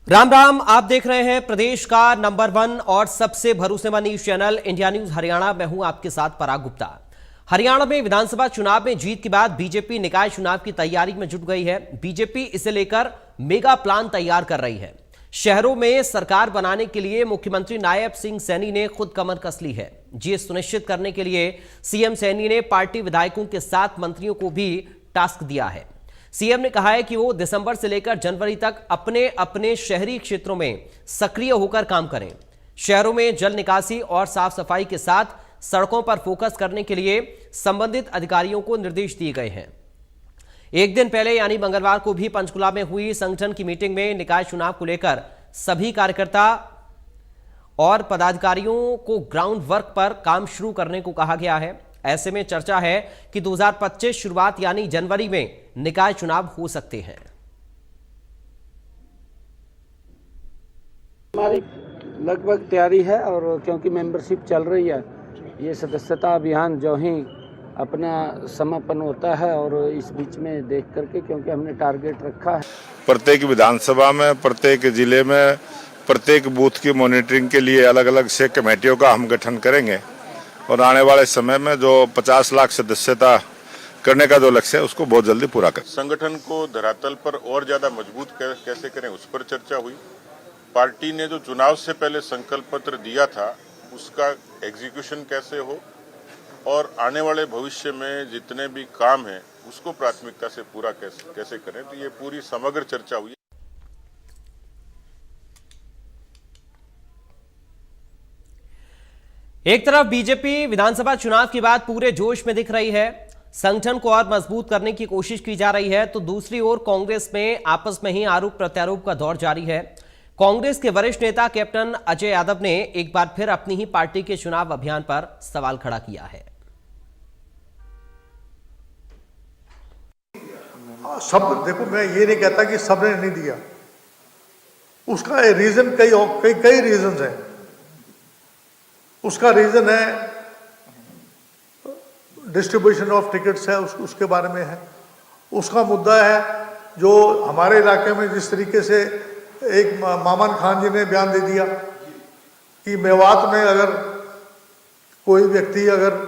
राम राम। आप देख रहे हैं प्रदेश का नंबर 1 और सबसे भरोसेमंद news channel India news Haryana. मैं हूं आपके साथ पराग गुप्ता। हरियाणा में विधानसभा चुनाव में जीत के बाद बीजेपी निकाय चुनाव की तैयारी में जुट गई है। बीजेपी इसे लेकर मेगा प्लान तैयार कर रही है। शहरों में सरकार बनाने के लिए मुख्यमंत्री नायब सिंह सैनी ने खुद कमर कस ली है। ये सुनिश्चित करने के लिए सीएम सैनी ने पार्टी विधायकों के 7 मंत्रियों को भी टास्क दिया है। सीएम ने कहा है कि वो दिसंबर से लेकर जनवरी तक अपने अपने शहरी क्षेत्रों में सक्रिय होकर काम करें। शहरों में जल निकासी और साफ सफाई के साथ सड़कों पर फोकस करने के लिए संबंधित अधिकारियों को निर्देश दिए गए हैं। एक दिन पहले यानी मंगलवार को भी पंचकुला में हुई संगठन की मीटिंग में निकाय चुनाव को लेकर सभी कार्यकर्ता और पदाधिकारियों को ग्राउंड वर्क पर काम शुरू करने को कहा गया है। ऐसे में चर्चा है कि 2025 शुरुआत यानी जनवरी में निकाय चुनाव हो सकते हैं। हमारी लगभग तैयारी है और क्योंकि मेंबरशिप चल रही है, ये सदस्यता अभियान जो ही अपना समापन होता है और इस बीच में देख करके, क्योंकि हमने टारगेट रखा है प्रत्येक विधानसभा में, प्रत्येक जिले में, प्रत्येक बूथ की मॉनिटरिंग के लिए अलग अलग से कमेटियों का हम गठन करेंगे और आने वाले समय में जो 50 लाख सदस्यता करने का जो लक्ष्य है उसको बहुत जल्दी पूरा करें। संगठन को धरातल पर और ज्यादा मजबूत कैसे करें उस पर चर्चा हुई। पार्टी ने जो चुनाव से पहले संकल्प पत्र दिया था उसका एग्जीक्यूशन कैसे हो और आने वाले भविष्य में जितने भी काम हैं उसको प्राथमिकता से पूरा कैसे करें, तो ये पूरी समग्र चर्चा हुई। एक तरफ बीजेपी विधानसभा चुनाव के बाद पूरे जोश में दिख रही है, संगठन को और मजबूत करने की कोशिश की जा रही है, तो दूसरी ओर कांग्रेस में आपस में ही आरोप प्रत्यारोप का दौर जारी है। कांग्रेस के वरिष्ठ नेता कैप्टन अजय यादव ने एक बार फिर अपनी ही पार्टी के चुनाव अभियान पर सवाल खड़ा किया है। सब देखो, मैं ये नहीं कहता कि सबने नहीं दिया, उसका रीजन कई रीजन है। उसका रीजन है डिस्ट्रीब्यूशन ऑफ टिकट्स है, उसके बारे में है। उसका मुद्दा है जो हमारे इलाके में जिस तरीके से एक मामन खान जी ने बयान दे दिया कि मेवात में अगर कोई व्यक्ति अगर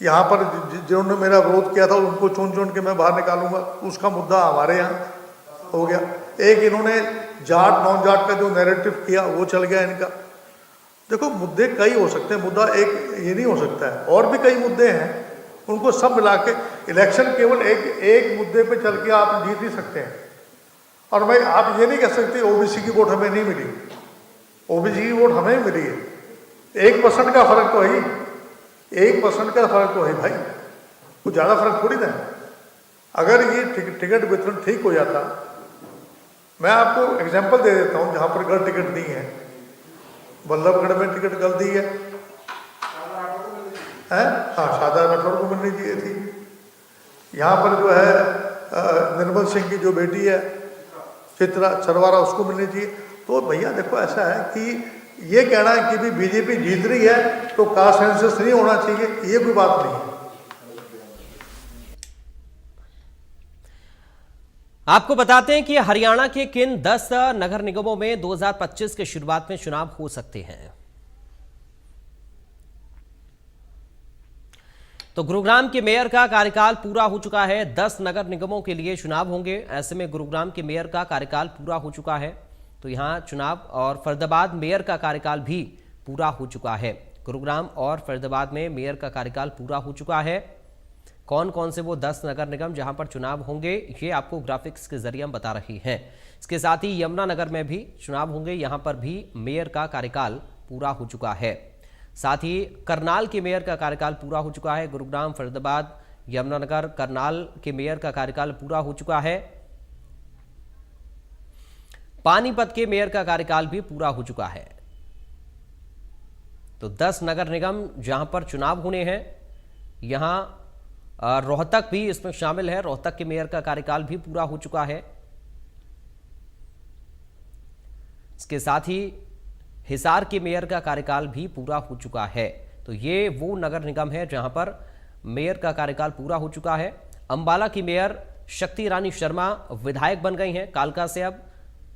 यहाँ पर जिन्होंने मेरा विरोध किया था उनको चुन चुन के मैं बाहर निकालूंगा, उसका मुद्दा हमारे यहाँ हो गया। एक इन्होंने जाट नॉन जाट का जो नैरेटिव किया वो चल गया इनका। देखो, मुद्दे कई हो सकते हैं, मुद्दा एक ये नहीं हो सकता है, और भी कई मुद्दे हैं, उनको सब मिला के इलेक्शन केवल एक मुद्दे पे चल के आप जीत नहीं सकते हैं। और मैं आप ये नहीं कह सकते ओबीसी की वोट हमें नहीं मिली, ओबीसी की वोट हमें मिली है। 1% का फर्क तो है, 1% का फर्क तो है भाई, कुछ ज़्यादा फर्क थोड़ी ना है। अगर ये टिकट वितरण ठीक हो जाता, मैं आपको एग्जाम्पल दे देता हूँ जहाँ पर गलत टिकट नहीं है। बल्लभगढ़ में टिकट गलत दी है, हाँ, शाहजहां राठौर को मिलनी चाहिए थी। यहाँ पर जो है निर्मल सिंह की जो बेटी है चित्रा चरवारा, उसको मिलनी चाहिए। तो भैया देखो, ऐसा है कि ये कहना है कि भी बीजेपी जीत रही है तो कास्ट सेंसस नहीं होना चाहिए, ये कोई बात नहीं है। आपको बताते हैं कि हरियाणा के किन 10 नगर निगमों में 2025 के शुरुआत में चुनाव हो सकते हैं। तो गुरुग्राम के मेयर का कार्यकाल पूरा हो चुका है। 10 नगर निगमों के लिए चुनाव होंगे। ऐसे में गुरुग्राम के मेयर का कार्यकाल पूरा हो चुका है, तो यहां चुनाव, और फरीदाबाद मेयर का कार्यकाल भी पूरा हो चुका है। गुरुग्राम और फरीदाबाद में मेयर का कार्यकाल पूरा हो चुका है। कौन कौन से वो 10 नगर निगम जहां पर चुनाव होंगे, ये आपको ग्राफिक्स के जरिए हम बता रहे हैं। इसके साथ ही यमुनानगर में भी चुनाव होंगे, यहां पर भी मेयर का कार्यकाल पूरा हो चुका है। साथ ही करनाल के मेयर का कार्यकाल पूरा हो चुका है। गुरुग्राम, फरीदाबाद, यमुनानगर, करनाल के मेयर का कार्यकाल पूरा हो चुका है। पानीपत के मेयर का कार्यकाल भी पूरा हो चुका है। तो 10 नगर निगम जहां पर चुनाव होने हैं, यहां रोहतक भी इसमें शामिल है। रोहतक के मेयर का कार्यकाल भी पूरा हो चुका है। इसके साथ ही हिसार के मेयर का कार्यकाल भी पूरा हो चुका है। तो ये वो नगर निगम है जहां पर मेयर का कार्यकाल पूरा हो चुका है। अंबाला की मेयर शक्ति रानी शर्मा विधायक बन गई हैं कालका से अब,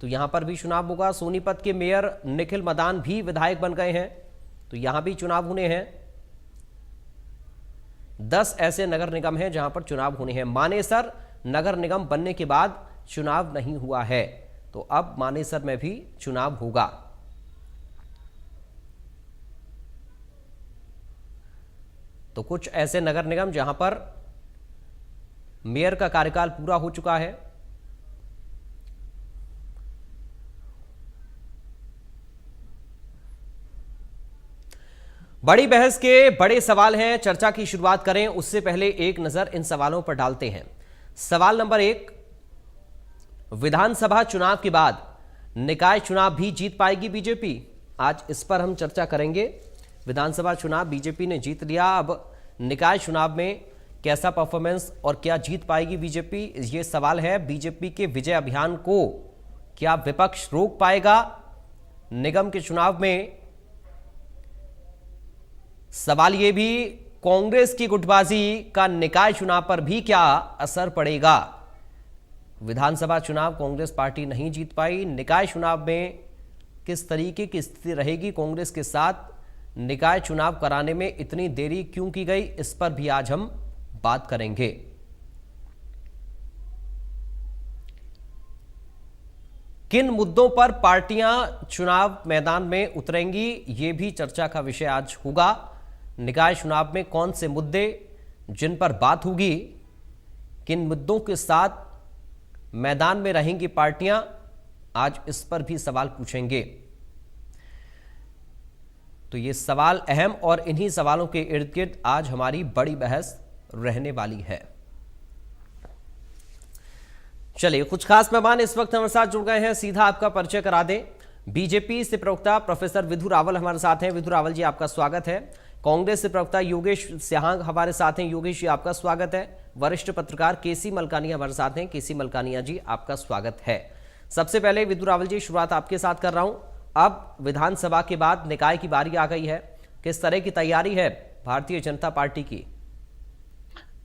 तो यहां पर भी चुनाव होगा। सोनीपत के मेयर निखिल मदान भी विधायक बन गए हैं, तो यहां भी चुनाव होने हैं। 10 ऐसे नगर निगम हैं जहां पर चुनाव होने हैं। मानेसर नगर निगम बनने के बाद चुनाव नहीं हुआ है, तो अब मानेसर में भी चुनाव होगा। तो कुछ ऐसे नगर निगम जहां पर मेयर का कार्यकाल पूरा हो चुका है। बड़ी बहस के बड़े सवाल हैं, चर्चा की शुरुआत करें उससे पहले एक नजर इन सवालों पर डालते हैं। सवाल नंबर 1, विधानसभा चुनाव के बाद निकाय चुनाव भी जीत पाएगी बीजेपी? आज इस पर हम चर्चा करेंगे। विधानसभा चुनाव बीजेपी ने जीत लिया, अब निकाय चुनाव में कैसा परफॉर्मेंस और क्या जीत पाएगी बीजेपी, ये सवाल है। बीजेपी के विजय अभियान को क्या विपक्ष रोक पाएगा? निगम के चुनाव में सवाल ये भी, कांग्रेस की गुटबाजी का निकाय चुनाव पर भी क्या असर पड़ेगा? विधानसभा चुनाव कांग्रेस पार्टी नहीं जीत पाई, निकाय चुनाव में किस तरीके की स्थिति रहेगी कांग्रेस के साथ? निकाय चुनाव कराने में इतनी देरी क्यों की गई, इस पर भी आज हम बात करेंगे। किन मुद्दों पर पार्टियां चुनाव मैदान में उतरेंगी, ये भी चर्चा का विषय आज होगा। निकाय चुनाव में कौन से मुद्दे जिन पर बात होगी, किन मुद्दों के साथ मैदान में रहेंगी पार्टियां, आज इस पर भी सवाल पूछेंगे। तो ये सवाल अहम और इन्हीं सवालों के इर्द गिर्द आज हमारी बड़ी बहस रहने वाली है। चलिए, कुछ खास मेहमान इस वक्त हमारे साथ जुड़ गए हैं, सीधा आपका परिचय करा दें। बीजेपी से प्रवक्ता प्रोफेसर विधु रावल हमारे साथ हैं। विधु रावल जी, आपका स्वागत है। कांग्रेस से प्रवक्ता योगेश सिहाग हमारे साथ हैं। योगेश जी, आपका स्वागत है। वरिष्ठ पत्रकार केसी मलकानिया हमारे साथ हैं। केसी मलकानिया जी, आपका स्वागत है। सबसे पहले विधु रावल जी, शुरुआत आपके साथ कर रहा हूं। अब विधानसभा के बाद निकाय की बारी आ गई है, किस तरह की तैयारी है भारतीय जनता पार्टी की?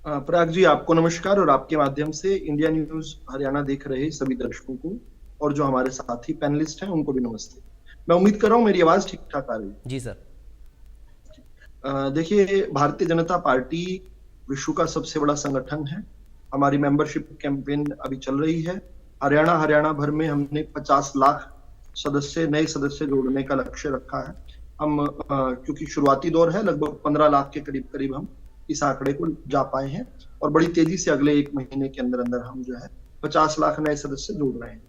पराग जी, आपको नमस्कार और आपके माध्यम से इंडिया न्यूज हरियाणा देख रहे सभी दर्शकों को और जो हमारे साथी पैनलिस्ट हैं उनको भी नमस्ते। मैं उम्मीद कर रहा हूं मेरी आवाज ठीक ठाक आ रही है। जी सर। देखिए, भारतीय जनता पार्टी विश्व का सबसे बड़ा संगठन है। हमारी मेंबरशिप कैंपेन अभी चल रही है। हरियाणा भर में हमने 50 लाख नए सदस्य जोड़ने का लक्ष्य रखा है। हम क्योंकि शुरुआती दौर है, लगभग 15 लाख के करीब हम इस आंकड़े को जा पाए हैं और बड़ी तेजी से अगले 1 महीने के अंदर हम जो है 50 लाख नए सदस्य जोड़ रहे हैं।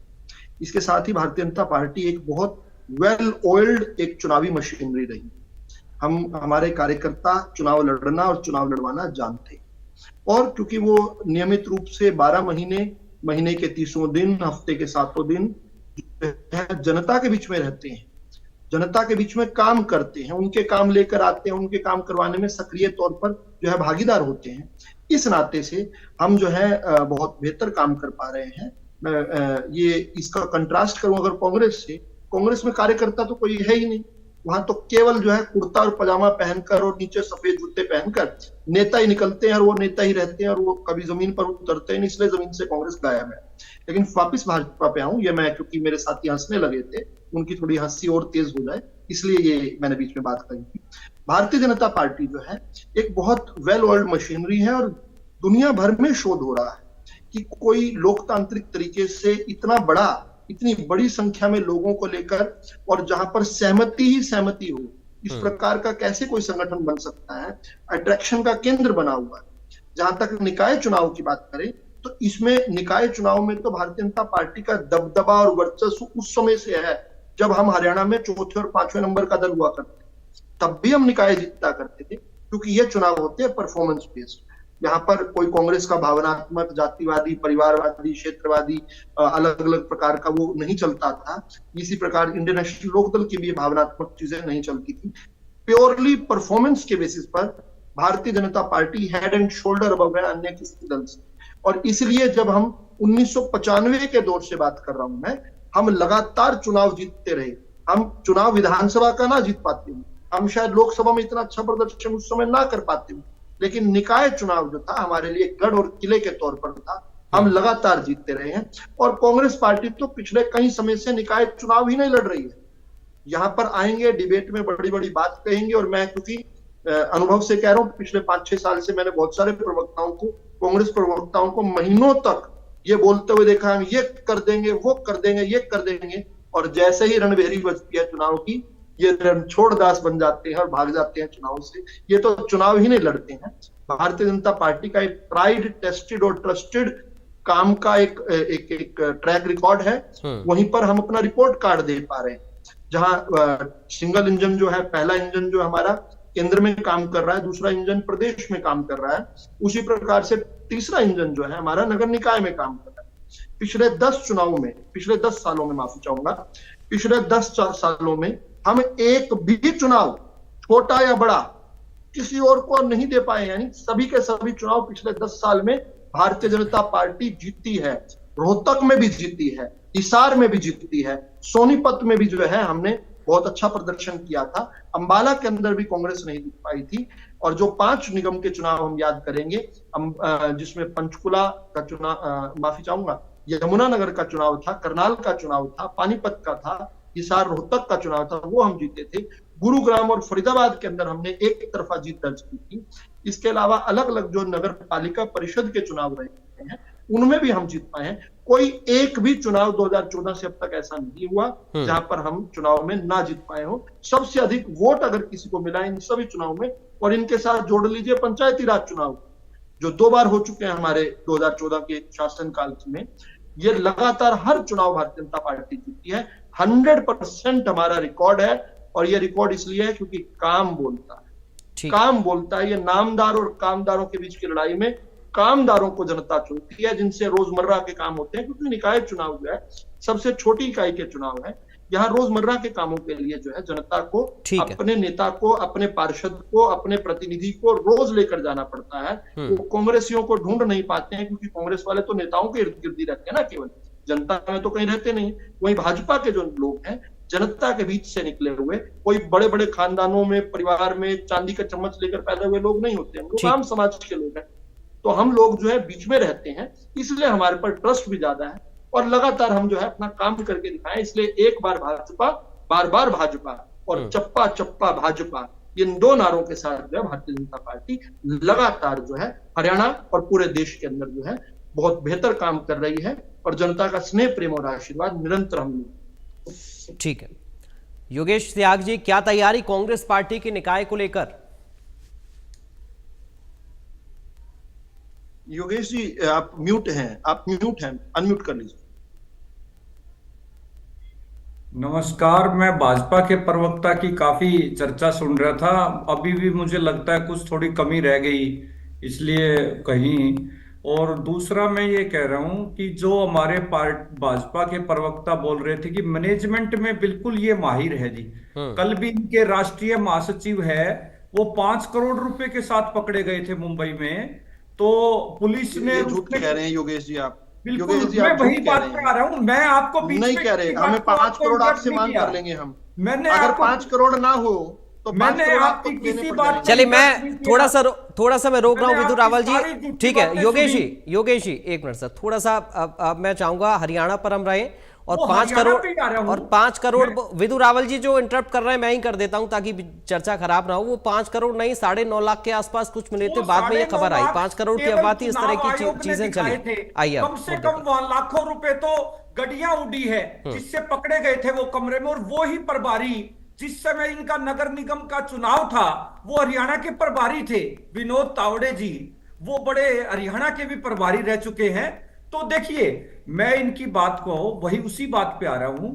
इसके साथ ही भारतीय जनता पार्टी एक बहुत वेल ऑयल्ड एक चुनावी मशीनरी रही। हमारे कार्यकर्ता चुनाव लड़ना और चुनाव लड़वाना जानते हैं और क्योंकि वो नियमित रूप से 12 महीने के 30 दिन, हफ्ते के 7 दिन जनता के बीच में रहते हैं, जनता के बीच में काम करते हैं, उनके काम लेकर आते हैं, उनके काम करवाने में सक्रिय तौर पर जो है भागीदार होते हैं। इस नाते से हम जो है बहुत बेहतर काम कर पा रहे हैं। मैं ये इसका कंट्रास्ट करूं अगर कांग्रेस से, कांग्रेस में कार्यकर्ता तो कोई है ही नहीं। वहां तो केवल जो है कुर्ता और पजामा पहनकर और नीचे सफेद जूते पहनकर नेता ही निकलते हैं और वो नेता ही रहते हैं और वो कभी जमीन पर उतरते हैं, इसलिए जमीन से कांग्रेस गायब है। लेकिन वापिस भाजपा पे आऊं, ये मैं क्योंकि मेरे साथी हंसने लगे थे, उनकी थोड़ी हंसी और तेज हो जाए इसलिए ये मैंने बीच में बात कही थी। भारतीय जनता पार्टी जो है एक बहुत वेल ऑयल्ड मशीनरी है और दुनिया भर में शोध हो रहा है कि कोई लोकतांत्रिक तरीके से इतनी बड़ी संख्या में लोगों को लेकर और जहां पर सहमति ही सहमति हो, इस प्रकार का कैसे कोई संगठन बन सकता है। अट्रैक्शन का केंद्र बना हुआ है। जहां तक निकाय चुनाव की बात करें तो इसमें निकाय चुनाव में तो भारतीय जनता पार्टी का दबदबा और वर्चस्व उस समय से है जब हम हरियाणा में 4थे और 5वें नंबर का दल हुआ करते थे, तब भी हम निकाय जीता करते थे क्योंकि ये चुनाव होते हैं परफॉर्मेंस बेस्ड। यहाँ पर कोई कांग्रेस का भावनात्मक, जातिवादी, परिवारवादी, क्षेत्रवादी अलग अलग प्रकार का वो नहीं चलता था। इसी प्रकार इंडियन नेशनल लोकदल की भी भावनात्मक चीजें नहीं चलती थी। प्योरली परफॉर्मेंस के बेसिस पर Bharatiya Janata party head and shoulder above है अन्य किसी दल से। और इसलिए जब हम 1995 के दौर से बात कर रहा हूं मैं, हम लगातार चुनाव जीतते रहे। हम चुनाव विधानसभा का ना जीत पाते हुए, हम शायद लोकसभा में इतना अच्छा प्रदर्शन उस समय ना कर पाते हुए, लेकिन निकाय चुनाव जो था हमारे लिए गढ़ और किले के तौर पर था हम लगातार जीतते रहे हैं। और कांग्रेस पार्टी तो पिछले कई समय से निकाय चुनाव ही नहीं लड़ रही है। यहाँ पर आएंगे, डिबेट में बड़ी बड़ी बात कहेंगे, और मैं क्योंकि अनुभव से कह रहा हूँ, पिछले 5-6 साल से मैंने बहुत सारे प्रवक्ताओं को, कांग्रेस प्रवक्ताओं को महीनों तक ये बोलते हुए देखा, हम ये कर देंगे, वो कर देंगे, ये कर देंगे, और जैसे ही रणभेरी बजती है चुनाव की, ये रणछोड़ दास बन जाते हैं और भाग जाते हैं चुनाव से। ये तो चुनाव ही नहीं लड़ते हैं। भारतीय जनता पार्टी का एक ट्राइड, टेस्टेड और ट्रस्टेड काम का एक ट्रैक रिकॉर्ड है। वहीं पर हम अपना रिपोर्ट कार्ड दे पा रहे हैं, जहां सिंगल इंजन जो है, पहला इंजन जो हमारा केंद्र में काम कर रहा है, दूसरा इंजन प्रदेश में काम कर रहा है, उसी प्रकार से तीसरा इंजन जो है हमारा नगर निकाय में काम कर रहा है। पिछले 10 सालों में माफी चाहूंगा, पिछले 10 सालों में हम एक भी चुनाव, छोटा या बड़ा, किसी और को नहीं दे पाए। यानी सभी के सभी चुनाव पिछले 10 साल में भारतीय जनता पार्टी जीती है। रोहतक में भी जीती है, हिसार में भी जीती है, सोनीपत में भी जो है हमने बहुत अच्छा प्रदर्शन किया था। अंबाला के अंदर भी कांग्रेस नहीं जीत पाई थी। और जो 5 निगम के चुनाव हम याद करेंगे, जिसमें पंचकुला का चुनाव, माफी चाहूंगा, यमुनानगर का चुनाव था, करनाल का चुनाव था, पानीपत का था, हिसार रोहतक का चुनाव था, वो हम जीते थे। गुरुग्राम और फरीदाबाद के अंदर हमने एक तरफा जीत दर्ज की थी। इसके अलावा अलग अलग जो नगर पालिका परिषद के चुनाव रहे हैं, उनमें भी हम जीत पाए हैं। कोई एक भी चुनाव 2014 से अब तक ऐसा नहीं हुआ जहां पर हम चुनाव में ना जीत पाए हो। सबसे अधिक वोट अगर किसी को मिला इन सभी चुनाव में, और इनके साथ जोड़ लीजिए पंचायती राज चुनाव, जो 2 बार हो चुके हैं हमारे 2014 के शासनकाल में, ये लगातार हर चुनाव भारतीय जनता पार्टी जीती है। 100% हमारा रिकॉर्ड है, और ये रिकॉर्ड इसलिए है क्योंकि काम बोलता है। काम बोलता है। ये नामदार और कामदारों के बीच की लड़ाई में कामदारों को जनता चुनती है, जिनसे रोजमर्रा के काम होते हैं, क्योंकि निकाय चुनाव जो है सबसे छोटी इकाई के चुनाव है। यहाँ रोजमर्रा के कामों के लिए जो है जनता को, अपने नेता को, अपने पार्षद को, अपने प्रतिनिधि को रोज लेकर जाना पड़ता है। वो कांग्रेसियों को ढूंढ नहीं पाते हैं, क्योंकि कांग्रेस वाले तो नेताओं के इर्द गिर्द ही रहते हैं ना, केवल जनता में तो कहीं रहते नहीं। वहीं भाजपा के जो लोग हैं, जनता के बीच से निकले हुए, कोई बड़े बड़े खानदानों में, परिवार में चांदी का चम्मच लेकर पैदा हुए लोग नहीं होते हैं, वो आम समाज के लोग हैं। तो हम लोग जो है बीच में रहते हैं, इसलिए हमारे पर ट्रस्ट भी ज्यादा है, और लगातार हम जो है अपना काम करके दिखाएं। इसलिए एक बार भाजपा, बार बार भाजपा, और चप्पा चप्पा भाजपा, इन 2 नारों के साथ जो है भारतीय जनता पार्टी लगातार जो है हरियाणा और पूरे देश के अंदर जो है बहुत बेहतर काम कर रही है, और जनता का स्नेह, प्रेम और आशीर्वाद निरंतर हम। ठीक है योगेश त्याग जी, क्या तैयारी कांग्रेस पार्टी के निकाय को लेकर? योगेश जी आप म्यूट हैं, अनम्यूट कर लीजिए। नमस्कार, मैं भाजपा के प्रवक्ता की काफी चर्चा सुन रहा था। अभी भी मुझे लगता है कुछ थोड़ी कमी रह गई, इसलिए कहीं। और दूसरा मैं ये कह रहा हूं कि जो हमारे भाजपा के प्रवक्ता बोल रहे थे कि मैनेजमेंट में बिल्कुल ये माहिर है जी। कल भी इनके राष्ट्रीय महासचिव है, वो 5 करोड़ रुपए के साथ पकड़े गए थे मुंबई में। तो पुलिस ने, झूठ कह रहे हैं योगेश जी आप। बिल्कुल, मैं वही बात पे आ रहा हूं। मैं आपको बीच नहीं कह रहे, हमें 5 करोड़ आपसे मांग कर लेंगे हम। मैंने अगर 5 करोड़ ना हो तो मैंने आपकी किसी बात, चलिए मैं थोड़ा सा मैं रोक रहा हूं विदु रावल जी। ठीक है योगेश जी 1 मिनट सर, थोड़ा सा मैं चाहूंगा हरियाणा पर हम रहे, और 5 करोड़ विदु रावल जी जो इंटरप्ट कर रहे हैं मैं ही कर देता हूं ताकि चर्चा खराब ना हो। वो 5 करोड़ नहीं, 9.5 लाख के आसपास कुछ मिले थे, बाद में ये खबर आई 5 करोड़ की बात ही, इस तरह की चीजें चली। आइए कम से कम लाखों रुपए तो गड्डियां उड़ी है, जिससे पकड़े गए थे वो कमरे में। और वो ही प्रभारी जिस समय इनका नगर निगम का चुनाव था, वो हरियाणा के प्रभारी थे, विनोद तावड़े जी। वो बड़े हरियाणा के भी प्रभारी रह चुके हैं। तो देखिए, मैं इनकी बात को वही उसी बात पे आ रहा हूं।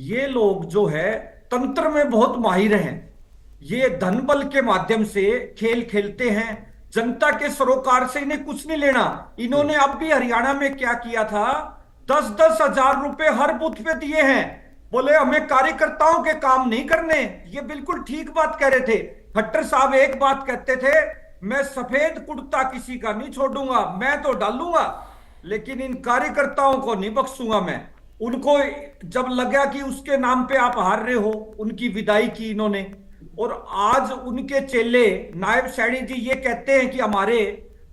ये लोग जो है तंत्र में बहुत माहिर हैं। ये धन बल के माध्यम से खेल खेलते हैं। जनता के सरोकार से इन्हें कुछ नहीं लेना। इन्होंने अब भी हरियाणा में क्या किया था, 10-10 हजार रुपए हर बूथ पे दिए हैं। बोले हमें कार्यकर्ताओं के काम नहीं करने। ये बिल्कुल ठीक बात कह रहे थे। खट्टर साहब एक बात कहते थे, मैं सफेद कुर्ता किसी का नहीं छोड़ूंगा, मैं तो डालूंगा, लेकिन इन कार्यकर्ताओं को नहीं बख्शूंगा मैं। उनको जब लगा कि उसके नाम पे आप हार रहे हो, उनकी विदाई की इन्होंने। और आज उनके चेले नायब सैनी जी ये कहते हैं कि हमारे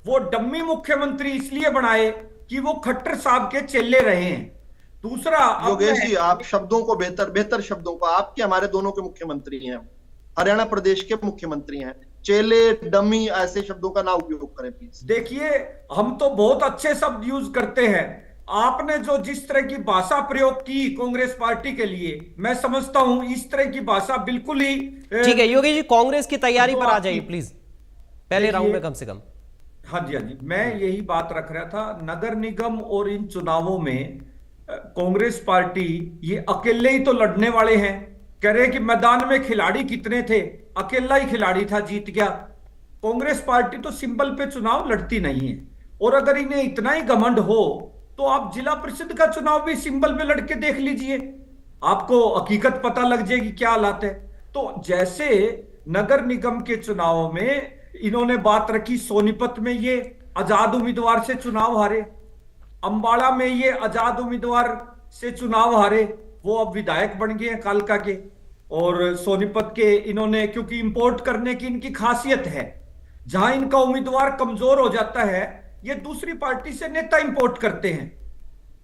वो डम्मी मुख्यमंत्री इसलिए बनाए कि वो खट्टर साहब के चेले रहे हैं। दूसरा, अब योगेश मैं- जी, आप शब्दों को बेहतर शब्दों को, आपके हमारे दोनों के मुख्यमंत्री हैं, हरियाणा प्रदेश के मुख्यमंत्री हैं, चेले डमी ऐसे शब्दों का ना उपयोग करें प्लीज। देखिए, हम तो बहुत अच्छे शब्द यूज करते हैं। आपने जो जिस तरह की भाषा प्रयोग की कांग्रेस पार्टी के लिए, मैं समझता हूं इस तरह की भाषा बिल्कुल ही ठीक है योगेश जी, कांग्रेस की तैयारी जो पर आ आपकी- जाइए प्लीज, पहले देखिए- राउंड में कम से कम। हाँ जी, हाँ जी, मैं यही बात रख रहा था। नगर निगम और इन चुनावों में कांग्रेस पार्टी ये अकेले ही तो लड़ने वाले हैं। कह रहे कि मैदान में खिलाड़ी कितने थे, अकेला ही खिलाड़ी था, जीत गया। कांग्रेस पार्टी तो सिंबल पे चुनाव लड़ती नहीं है। और अगर इन्हें इतना ही घमंड हो तो आप जिला परिषद का चुनाव भी सिंबल पे लड़के देख लीजिए, आपको हकीकत पता लग जाएगी क्या हालात है। तो जैसे नगर निगम के चुनाव में इन्होंने बात रखी, सोनीपत में ये आजाद उम्मीदवार से चुनाव हारे, अंबाला में ये आजाद उम्मीदवार से चुनाव हारे, वो अब विधायक बन गए हैं कालका के। और सोनीपत के इन्होंने, क्योंकि इंपोर्ट करने की इनकी खासियत है, जहां इनका उम्मीदवार कमजोर हो जाता है ये दूसरी पार्टी से नेता इंपोर्ट करते हैं,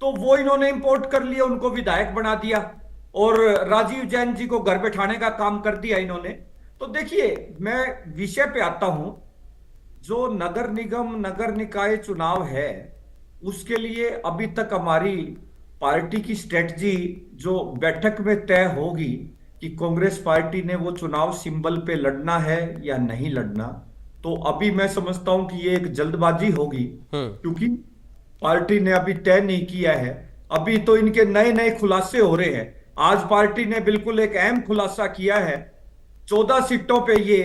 तो वो इन्होंने इंपोर्ट कर लिया, उनको विधायक बना दिया और राजीव जैन जी को घर बैठाने का काम कर दिया इन्होंने। तो देखिए, मैं विषय पे आता हूं। जो नगर निगम नगर निकाय चुनाव है उसके लिए अभी तक हमारी पार्टी की स्ट्रेटजी जो बैठक में तय होगी कि कांग्रेस पार्टी ने वो चुनाव सिंबल पे लड़ना है या नहीं लड़ना, तो अभी मैं समझता हूं कि ये एक जल्दबाजी होगी, क्योंकि पार्टी ने अभी तय नहीं किया है। अभी तो इनके नए नए खुलासे हो रहे हैं। आज पार्टी ने बिल्कुल एक अहम खुलासा किया है, 14 सीटों पे ये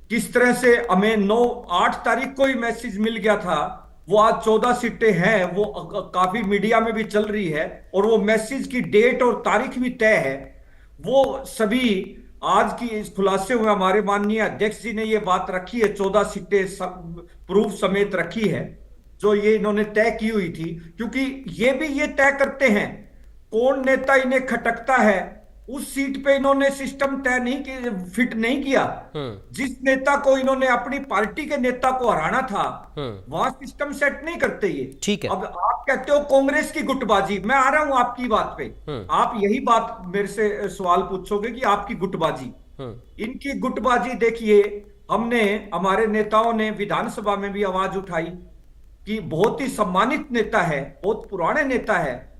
किस तरह से, हमें 8 तारीख को ही मैसेज मिल गया था, वो आज 14 सीटें हैं, वो काफी मीडिया में भी चल रही है और वो मैसेज की डेट और तारीख भी तय है। वो सभी आज की इस खुलासे में हमारे माननीय अध्यक्ष जी ने ये बात रखी है, 14 सीटें प्रूफ समेत रखी है जो ये इन्होंने तय की हुई थी। क्योंकि ये भी ये तय करते हैं कौन नेता इन्हें खटकता है, उस सीट पे इन्होंने सिस्टम तय नहीं किया, फिट नहीं किया। जिस नेता को इन्होंने अपनी पार्टी के नेता को हराना था वहां सिस्टम सेट नहीं करते ये। ठीक है। अब आप कहते हो कांग्रेस की गुटबाजी, मैं आ रहा हूं आपकी बात पे। आप यही बात मेरे से सवाल पूछोगे कि आपकी गुटबाजी, इनकी गुटबाजी देखिए, हमने, हमारे नेताओं ने विधानसभा में भी आवाज उठाई कि बहुत ही सम्मानित नेता है, बहुत पुराने नेता है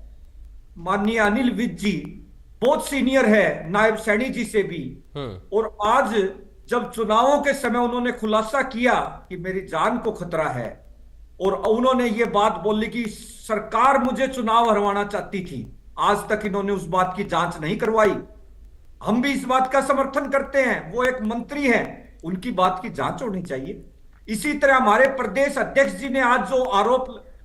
माननीय अनिल विज जी, बहुत सीनियर है नायब सैनी जी से भी। और आज जब चुनावों के समय उन्होंने खुलासा किया कि मेरी जान को खतरा है, और उन्होंने ये बात बोली कि सरकार मुझे चुनाव हरवाना चाहती थी, आज तक इन्होंने उस बात की जांच नहीं करवाई। हम भी इस बात का समर्थन करते हैं, वो एक मंत्री हैं, उनकी बात की जांच होनी चाहिए। इसी तरह हमारे प्रदेश अध्यक्ष जी ने आज जो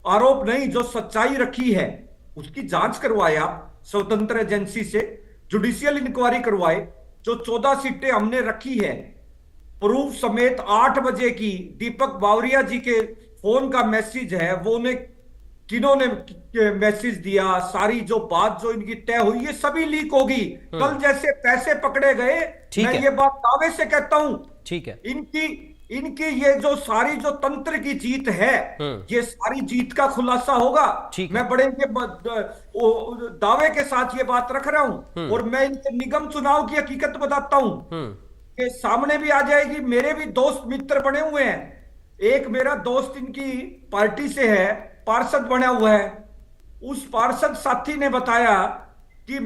आरोप नहीं, जो सच्चाई रखी है उसकी जांच करवाए आप स्वतंत्र एजेंसी से, जुडिशियल इंक्वायरी करवाए। जो 14 सीटें हमने रखी है प्रूफ समेत 8 बजे की, दीपक बावरिया जी के फोन का मैसेज है, वो उन्हें किन्होंने मैसेज दिया, सारी जो बात जो इनकी तय हुई ये सभी लीक होगी। कल जैसे पैसे पकड़े गए, मैं ये बात दावे से कहता हूं, ठीक है, इनकी ये जो सारी जो तंत्र की जीत है, ये सारी जीत का खुलासा होगा। मैं बड़े दावे के साथ ये बात रख रहा हूं। और मैं इनके निगम चुनाव की हकीकत बताता हूं कि सामने भी आ जाएगी। मेरे भी दोस्त मित्र बने हुए हैं, एक मेरा दोस्त इनकी पार्टी से है, पार्षद बना हुआ है। उस पार्षद साथी ने बताया कि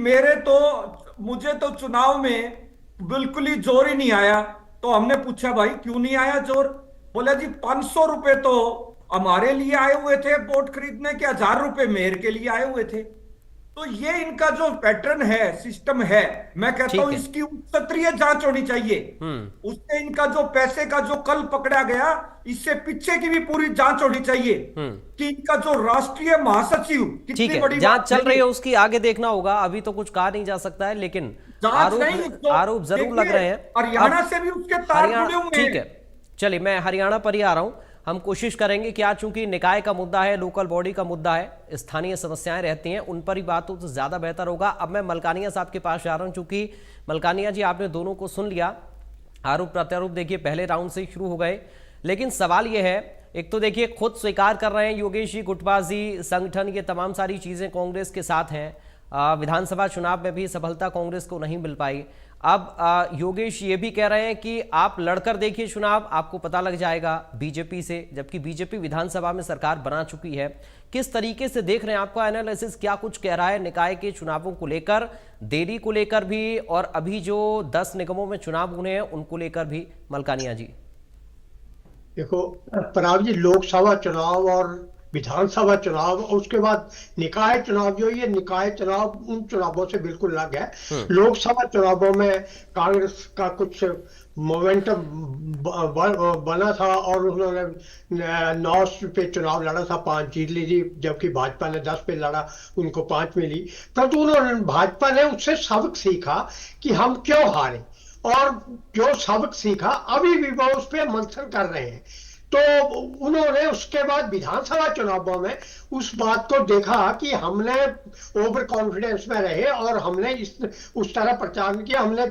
मुझे तो चुनाव में बिल्कुल ही जोर ही नहीं आया। तो हमने पूछा भाई क्यों नहीं आया जोर? बोला जी 500 रुपए तो हमारे लिए आए हुए थे वोट खरीदने के, 1000 रुपए मेयर के लिए आए हुए थे। तो ये इनका जो पैटर्न है, सिस्टम है, मैं कहता हूं इसकी उच्चस्तरीय जांच होनी चाहिए। उससे इनका जो पैसे का जो कल पकड़ा गया, इससे पीछे की भी पूरी जांच होनी चाहिए कि इनका जो राष्ट्रीय महासचिव कितनी बड़ी जांच चल रही है, उसकी आगे देखना होगा। अभी तो कुछ कहा नहीं जा सकता है, लेकिन आरोप जरूर लग रहे हैं। हरियाणा से भी उसके तार जुड़े हुए हैं। ठीक है, चलिए मैं हरियाणा पर ही आ रहा हूं। हम कोशिश करेंगे कि आज चूंकि निकाय का मुद्दा है, लोकल बॉडी का मुद्दा है, स्थानीय समस्याएं रहती हैं, उन पर ही बात हो तो ज्यादा बेहतर होगा। अब मैं मलकानिया साहब के पास जा रहा हूं, चूंकि मलकानिया जी आपने दोनों को सुन लिया, आरोप प्रत्यारोप देखिए पहले राउंड से ही शुरू हो गए, लेकिन सवाल यह है एक तो देखिए खुद स्वीकार कर रहे हैं योगेश जी, गुटबाजी, संगठन, ये तमाम सारी चीजें कांग्रेस के साथ हैं। विधानसभा चुनाव में भी सफलता कांग्रेस को नहीं मिल पाई। अब योगेश ये भी कह रहे हैं कि आप लड़कर देखिए चुनाव, आपको पता लग जाएगा बीजेपी से, जबकि बीजेपी विधानसभा में सरकार बना चुकी है। किस तरीके से देख रहे हैं, आपका एनालिसिस क्या कुछ कह रहा है निकाय के चुनावों को लेकर, देरी को लेकर भी, और अभी जो 10 निगमों में चुनाव होने हैं उनको लेकर भी? मलकानिया जी देखो पराग जी, लोकसभा चुनाव और विधानसभा चुनाव और उसके बाद निकाय चुनाव, जो ये निकाय चुनाव उन चुनावों से बिल्कुल अलग है। लोकसभा चुनावों में कांग्रेस का कुछ मोमेंटम बना था और उन्होंने 9 पे चुनाव लड़ा था, 5 जीत ली थी, जबकि भाजपा ने 10 पे लड़ा, उनको 5 मिली। परंतु उन्होंने, भाजपा ने उससे सबक सीखा कि हम क्यों हारे, और जो सबक सीखा अभी भी वो उस पर मंथन कर रहे हैं। तो उन्होंने उसके बाद विधानसभा चुनावों में उस बात को देखा कि हमने ओवर कॉन्फिडेंस में रहे और हमने उस तरह प्रचार किया, हमने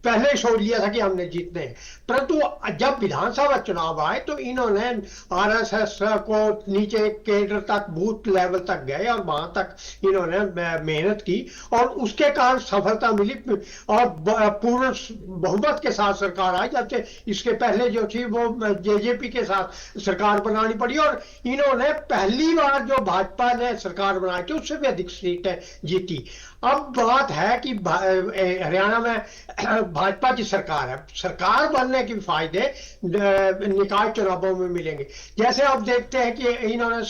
पहले सोच लिया था कि हमने जीतने हैं। परंतु जब विधानसभा चुनाव आए तो इन्होंने आरएसएस को नीचे केंद्र तक, बूथ लेवल तक गए और वहां तक इन्होंने मेहनत की और उसके कारण सफलता मिली और पूर्ण बहुमत के साथ सरकार आई। जब से इसके पहले जो थी वो जेजेपी के साथ सरकार बनानी पड़ी और इन्होंने पहली बार जो भाजपा ने सरकार बनाई थी उससे भी अधिक सीटें जीती। अब बात है कि हरियाणा में भाजपा की सरकार है, सरकार बनने के फायदे निकाय चुनावों में मिलेंगे। जैसे आप देखते हैं कि इन्होंने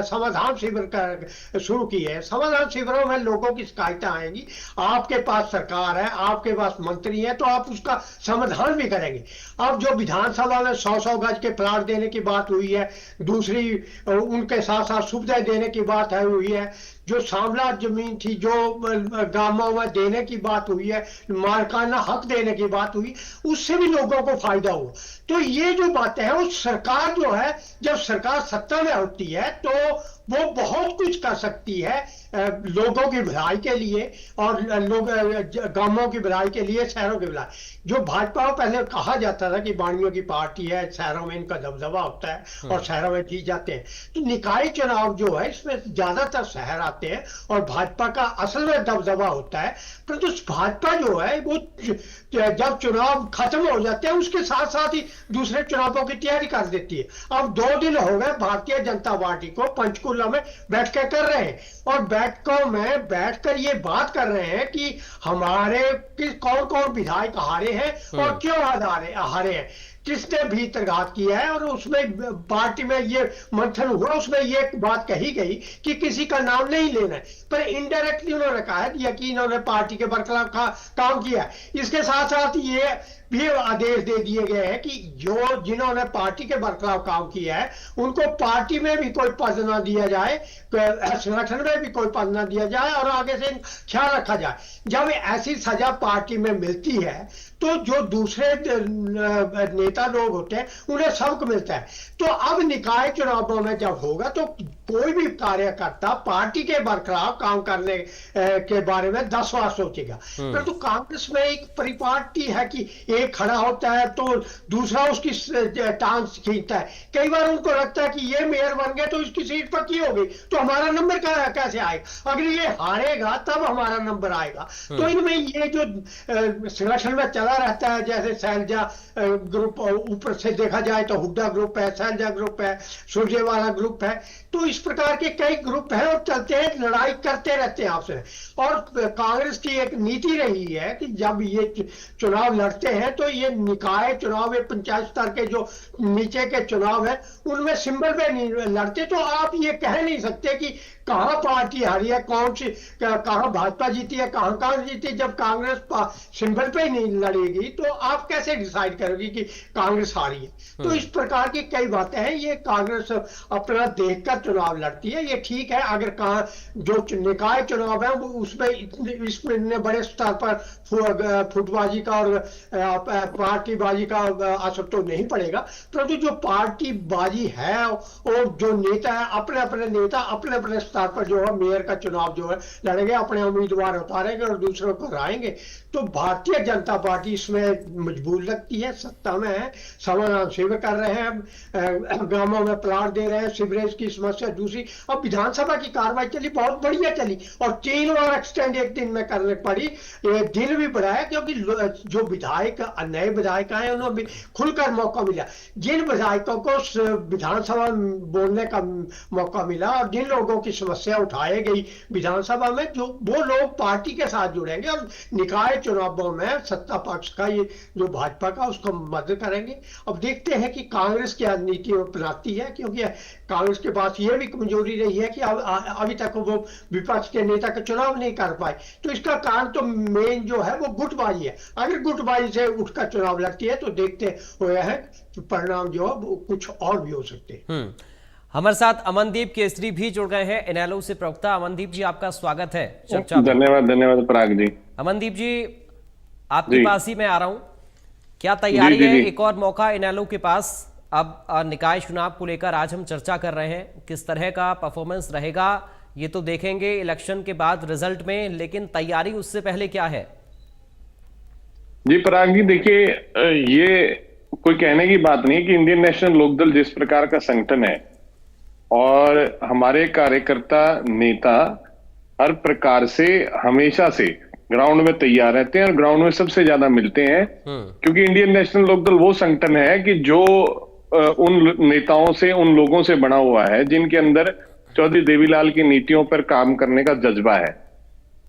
समाधान शिविर शुरू किए हैं। समाधान शिविरों में लोगों की शिकायतें आएंगी, आपके पास सरकार है, आपके पास मंत्री है, तो आप उसका समाधान भी करेंगे। अब जो विधानसभा में 100-100 गज के प्लाट देने की बात हुई है, दूसरी उनके साथ साथ सुविधाएं देने की बात हुई है, जो सांवला जमीन थी जो गांवों में देने की बात हुई है, मालिकाना हक देने की बात हुई, उससे भी लोगों को फायदा हुआ। तो ये जो बातें हैं, वो सरकार जो है, जब सरकार सत्ता में होती है तो वो बहुत कुछ कर सकती है लोगों की भलाई के लिए और लोग गांवों की भलाई के लिए, शहरों की भलाई। जो भाजपा को पहले कहा जाता था कि बाणियों की पार्टी है, शहरों में इनका दबदबा होता है और शहरों में जीत जाते हैं, तो निकाय चुनाव जो है इसमें ज्यादातर शहर आते हैं और भाजपा का असल में दबदबा होता है। परंतु भाजपा जो है वो जब चुनाव खत्म हो जाते हैं उसके साथ साथ ही दूसरे चुनावों की तैयारी कर देती है। अब 2 दिन हो गए भारतीय जनता पार्टी को पंचकुला में बैठ कर रहे हैं और बैठकों में बैठकर ये बात कर रहे हैं कि हमारे कौन कौन विधायक हारे हैं और क्यों हारे हैं, किसने भीतरघात किया है। और उसमें पार्टी में ये मंथन हुआ, उसमें ये बात कही गई कि किसी का नाम नहीं लेना है, पर इनडायरेक्टली उन्होंने कहा है कि इन्होंने पार्टी के बरखिलाफ काम किया है। इसके साथ साथ ये भी आदेश दे दिए गए हैं कि जिन्होंने पार्टी के बरखिलाफ काम किया है उनको पार्टी में भी कोई पद न दिया जाए, संगठन में भी कोई पद न दिया जाए और आगे से ख्याल रखा जाए। जब ऐसी सजा पार्टी में मिलती है तो जो दूसरे नेता लोग होते हैं उन्हें सबक मिलता है। तो अब निकाय चुनावों में जब होगा तो कोई भी कार्यकर्ता पार्टी के बरखिलाफ काम करने के बारे में 10 बार सोचेगा। परंतु कांग्रेस में एक परिपाटी है कि एक खड़ा होता है तो दूसरा उसकी टांग खींचता है। कई बार उनको लगता है कि ये मेयर बन गए तो इसकी सीट पक्की हो गई तो हमारा नंबर कैसे आएगा, अगर ये हारेगा तब हमारा नंबर आएगा। तो इनमें ये जो संगठन में चला रहता है, जैसे शैलजा ग्रुप, ऊपर से देखा जाए तो हुड्डा ग्रुप है, शैलजा ग्रुप है, सुरजेवाला ग्रुप है, तो इस प्रकार के कई ग्रुप हैं और चलते हैं, लड़ाई करते रहते हैं आपसे। और कांग्रेस की एक नीति रही है कि जब ये चुनाव लड़ते हैं तो ये निकाय चुनाव, ये पंचायत स्तर के जो नीचे के चुनाव है उनमें सिंबल पे नहीं लड़ते। तो आप ये कह नहीं सकते कि कहां पार्टी हारी है, कौन सी, कहां भाजपा जीती है, कहां कांग्रेस जीती। जब कांग्रेस सिंबल पे ही नहीं लड़ेगी तो आप कैसे डिसाइड करोगी कि कांग्रेस हारी है। तो इस प्रकार की कई बातें हैं। ये कांग्रेस अपना देखकर चुनाव लड़ती है, ये ठीक है। अगर जो निकाय चुनाव है उसमें इसमें बड़े स्तर पर फुटबाजी का और पार्टीबाजी का असर तो नहीं पड़ेगा, परंतु जो पार्टीबाजी है और जो नेता है अपने अपने नेता अपने अपने स्तर पर जो है मेयर का चुनाव जो है लड़ेंगे, अपने उम्मीदवार उतारेंगे और दूसरों को हराएंगे। तो भारतीय जनता पार्टी इसमें मजबूत लगती है, सत्ता में है, समाधान सेवा कर रहे हैं, गांवों में प्लाट दे रहे हैं, सीवरेज की समस्या दूसरी। अब विधानसभा की कार्रवाई चली, बहुत बढ़िया चली, और 3 और एक्सटेंड एक दिन में करने पड़ी। दिन भी बढ़ाया क्योंकि जो विधायक नए विधायक आए उन्हें भी खुलकर मौका मिला। जिन विधायकों को विधानसभा बोलने का मौका मिला और जिन लोगों की समस्या उठाई गई विधानसभा में, जो वो लोग पार्टी के साथ जुड़ेंगे और निकाय चुनावों में सत्ता पक्ष का ये जो भाजपा का उसको मदद करेंगे। अब देखते हैं कि कांग्रेस क्या नीति अपनाती है, क्योंकि कांग्रेस के पास ये भी कमजोरी रही है कि अभी तक वो विपक्ष के नेता का चुनाव नहीं कर पाए। तो इसका कारण तो मेन जो है वो गुटबाजी है। अगर गुटबाजी से उठकर चुनाव लड़ती है तो देखते हुए हैं परिणाम जो है वो कुछ और भी हो सकते हैं। हमारे साथ अमनदीप केसरी भी जुड़ गए हैं, इनेलो से प्रवक्ता। अमनदीप जी, आपका स्वागत है चर्चा में। धन्यवाद पराग जी। अमनदीप जी, आपके पास ही मैं आ रहा हूं, क्या तैयारी है? एक और मौका इनेलो के पास। अब निकाय चुनाव को लेकर आज हम चर्चा कर रहे हैं, किस तरह का परफॉर्मेंस रहेगा ये तो देखेंगे इलेक्शन के बाद रिजल्ट में, लेकिन तैयारी उससे पहले क्या है? जी पराग जी, देखिए ये कोई कहने की बात नहीं कि इंडियन नेशनल लोकदल जिस प्रकार का संगठन है और हमारे कार्यकर्ता नेता हर प्रकार से हमेशा से ग्राउंड में तैयार रहते हैं और ग्राउंड में सबसे ज्यादा मिलते हैं, क्योंकि इंडियन नेशनल लोकदल वो संगठन है कि जो उन नेताओं से, उन लोगों से बना हुआ है जिनके अंदर चौधरी देवीलाल की नीतियों पर काम करने का जज्बा है।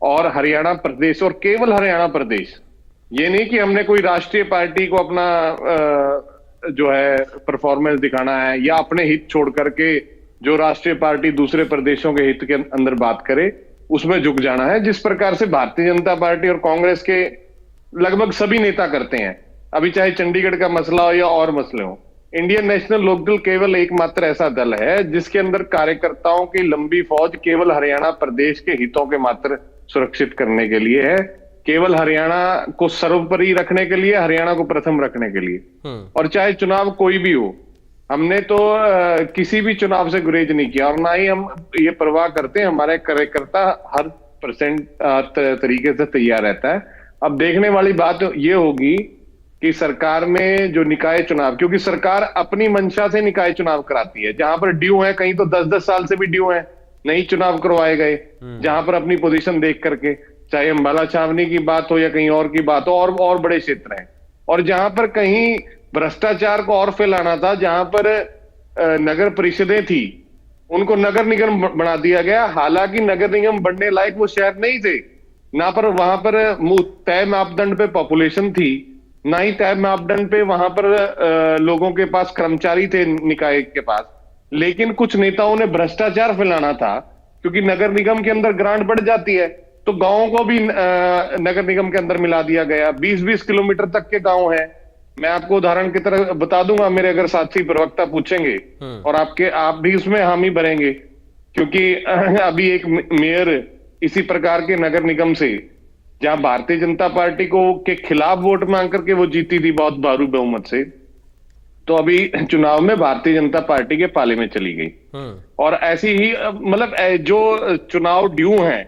और हरियाणा प्रदेश, और केवल हरियाणा प्रदेश, ये नहीं कि हमने कोई राष्ट्रीय पार्टी को अपना जो है परफॉर्मेंस दिखाना है या अपने हित छोड़ करके जो राष्ट्रीय पार्टी दूसरे प्रदेशों के हित के अंदर बात करे उसमें झुक जाना है, जिस प्रकार से भारतीय जनता पार्टी और कांग्रेस के लगभग सभी नेता करते हैं। अभी चाहे चंडीगढ़ का मसला हो या और मसले हो, इंडियन नेशनल लोकदल केवल एकमात्र ऐसा दल है जिसके अंदर कार्यकर्ताओं की लंबी फौज केवल हरियाणा प्रदेश के हितों के मात्र सुरक्षित करने के लिए है, केवल हरियाणा को सर्वोपरि रखने के लिए, हरियाणा को प्रथम रखने के लिए। और चाहे चुनाव कोई भी हो, हमने तो किसी भी चुनाव से गुरेज नहीं किया और ना ही हम ये परवाह करते हैं। हमारे कार्यकर्ता हर तरीके से तैयार रहता है। अब देखने वाली बात ये होगी कि सरकार में जो निकाय चुनाव, क्योंकि सरकार अपनी मंशा से निकाय चुनाव कराती है, जहां पर ड्यू है, कहीं तो 10-10 साल से भी ड्यू है, नहीं चुनाव करवाए गए, जहां पर अपनी पोजीशन देख करके, चाहे अंबाला छावनी की बात हो या कहीं और की बात हो, और बड़े क्षेत्र हैं। और जहां पर कहीं भ्रष्टाचार को और फैलाना था, जहां पर नगर परिषदें थी उनको नगर निगम बना दिया गया, हालांकि नगर निगम बनने लायक वो शहर नहीं थे, ना पर वहां पर तय मापदंड पे पॉपुलेशन थी, ना ही तय मापदंड पे वहां पर लोगों के पास कर्मचारी थे निकाय के पास। लेकिन कुछ नेताओं ने भ्रष्टाचार फैलाना था, क्योंकि नगर निगम के अंदर ग्रांट बढ़ जाती है तो गांवों को भी नगर निगम के अंदर मिला दिया गया। 20-20 किलोमीटर तक के गांव हैं। मैं आपको उदाहरण की तरह बता दूंगा, मेरे अगर साथी प्रवक्ता पूछेंगे और आप भी उसमें हामी भरेंगे, क्योंकि अभी एक मेयर इसी प्रकार के नगर निगम से, जहां भारतीय जनता पार्टी को के खिलाफ वोट मांग करके वो जीती थी बहुत भारी बहुमत से, तो अभी चुनाव में भारतीय जनता पार्टी के पाले में चली गई। और ऐसी ही मतलब जो चुनाव ड्यू है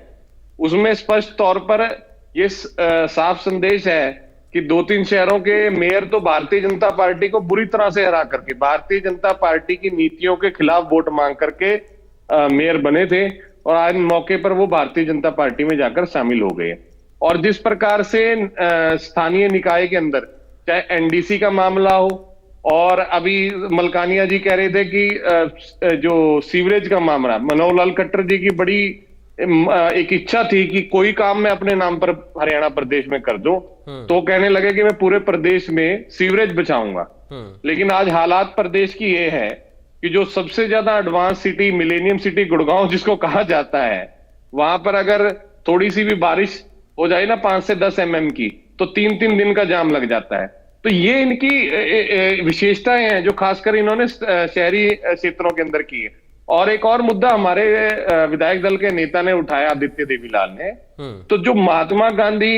उसमें स्पष्ट तौर पर ये साफ संदेश है कि 2-3 शहरों के मेयर तो भारतीय जनता पार्टी को बुरी तरह से हरा करके, भारतीय जनता पार्टी की नीतियों के खिलाफ वोट मांग करके मेयर बने थे, और आज मौके पर वो भारतीय जनता पार्टी में जाकर शामिल हो गए। और जिस प्रकार से स्थानीय निकाय के अंदर चाहे एनडीसी का मामला हो, और अभी मलकानिया जी कह रहे थे कि जो सीवरेज का मामला, मनोहर लाल खट्टर जी की बड़ी एक इच्छा थी कि कोई काम मैं अपने नाम पर हरियाणा प्रदेश में कर दूं, तो कहने लगे कि मैं पूरे प्रदेश में सीवरेज बचाऊंगा। लेकिन आज हालात प्रदेश की ये है कि जो सबसे ज्यादा advance city, millennium city Gurgaon जिसको कहा जाता है, वहां पर अगर थोड़ी सी भी बारिश हो जाए ना 5 से 10 mm की, तो 3-3 दिन का जाम लग जाता है। तो ये इनकी विशेषताएं हैं जो खासकर इन्होंने शहरी क्षेत्रों के अंदर की है। और एक और मुद्दा हमारे विधायक दल के नेता ने उठाया, आदित्य देवीलाल ने, तो जो महात्मा गांधी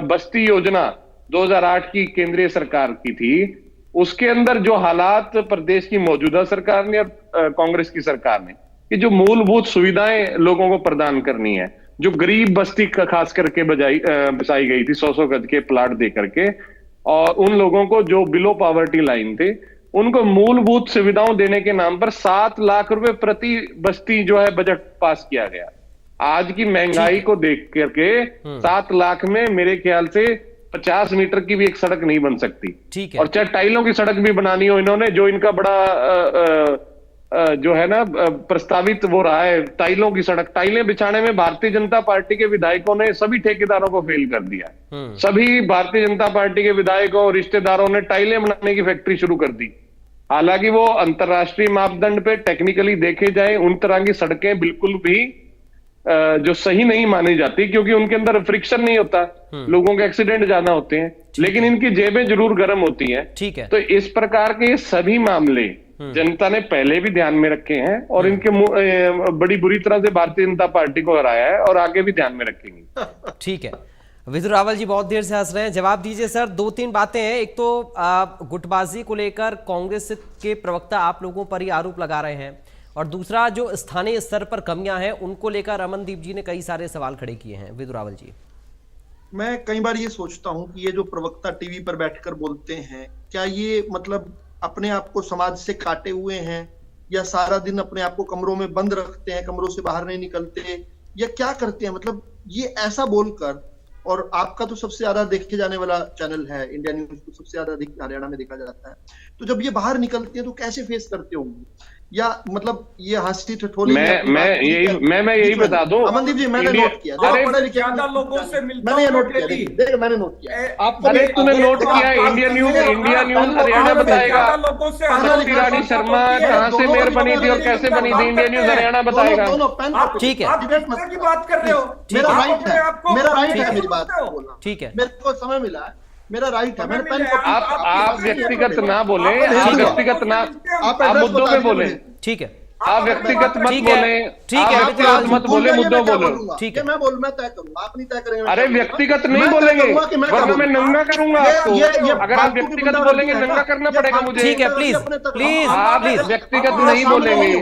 बस्ती योजना 2008 की केंद्रीय सरकार की थी, उसके अंदर जो हालात प्रदेश की मौजूदा सरकार ने और कांग्रेस की सरकार ने, कि जो मूलभूत सुविधाएं लोगों को प्रदान करनी है, जो गरीब बस्ती का खास करके बसाई गई थी 100 गज के प्लाट दे करके, और उन लोगों को जो बिलो पॉवर्टी लाइन थे उनको मूलभूत सुविधाओं देने के नाम पर 7 लाख रुपए प्रति बस्ती जो है बजट पास किया गया। आज की महंगाई को देख करके 7 लाख में मेरे ख्याल से 50 मीटर की भी एक सड़क नहीं बन सकती। ठीक है। और चाहे टाइलों की सड़क भी बनानी हो इन्होंने, जो इनका बड़ा जो है ना प्रस्तावित वो रहा है टाइलों की सड़क, टाइलें बिछाने में भारतीय जनता पार्टी के विधायकों ने सभी ठेकेदारों को फेल कर दिया। सभी भारतीय जनता पार्टी के विधायकों और रिश्तेदारों ने टाइलें बनाने की फैक्ट्री शुरू कर दी। हालांकि वो अंतरराष्ट्रीय मापदंड पे टेक्निकली देखे जाए उन तरह की सड़कें बिल्कुल भी जो सही नहीं मानी जाती, क्योंकि उनके अंदर फ्रिक्शन नहीं होता, लोगों के एक्सीडेंट ज्यादा होते हैं, लेकिन इनकी जेबें जरूर गर्म होती हैं। ठीक है। तो इस प्रकार के सभी मामले जनता ने पहले भी ध्यान में रखे हैं और इनके बड़ी बुरी तरह से भारतीय जनता पार्टी को हराया है और आगे भी ध्यान में रखेंगे। ठीक है। विदुर रावल जी बहुत देर से हंस रहे हैं, जवाब दीजिए सर। 2-3 बातें हैं। एक तो गुटबाजी को लेकर कांग्रेस के प्रवक्ता आप लोगों पर ही आरोप लगा रहे हैं, और दूसरा जो स्थानीय स्तर पर कमियां हैं उनको लेकर अमनदीप जी ने कई सारे सवाल खड़े किए हैं। विदुर रावल जी, मैं कई बार ये सोचता हूं कि ये जो प्रवक्ता टीवी पर बैठकर बोलते हैं, क्या ये मतलब अपने आप को समाज से काटे हुए हैं, या सारा दिन अपने आप को कमरों में बंद रखते हैं, कमरों से बाहर नहीं निकलते, या क्या करते हैं? मतलब ये ऐसा बोलकर, और आपका तो सबसे ज्यादा देखे जाने वाला चैनल है इंडिया न्यूज, तो सबसे ज्यादा हरियाणा में देखा जाता है, तो जब ये बाहर निकलते हैं तो कैसे फेस करते होंगे? या मतलब ये हंसी ठिठोली मैं यही बता दूं अमनदीप जी, मैंने नोट किया, ज्यादा लोगों से मिलता मैंने ये नोट किया, देखिए मैंने नोट किया। आपको अरे तूने नोट किया, इंडिया न्यूज हरियाणा बताएगा रानी शर्मा कहां से मेयर बनी थी और कैसे बनी थी, इंडिया न्यूज हरियाणा बताएगा। ठीक है। आप की बात कर रहे हो, मेरा राइट है मेरी बात बोलना। ठीक है, मेरे को समय मिला है, मेरा राइट है। मैंने पेन आप व्यक्तिगत ना बोले, आप व्यक्तिगत ना, आप मुद्दों पे बोले। ठीक है, आप व्यक्तिगत मत बोले, ठीक है, व्यक्तिगत मत बोले, मुद्दों बोलो। ठीक है, मैं तय करूंगा, आप नहीं तय करेंगे। अरे व्यक्तिगत नहीं बोलेंगे वरना मैं नंगा करूंगा आपको। अगर आप व्यक्तिगत बोलेंगे नंगा करना पड़ेगा मुझे। ठीक है, प्लीज प्लीज आप व्यक्तिगत नहीं बोलेंगे,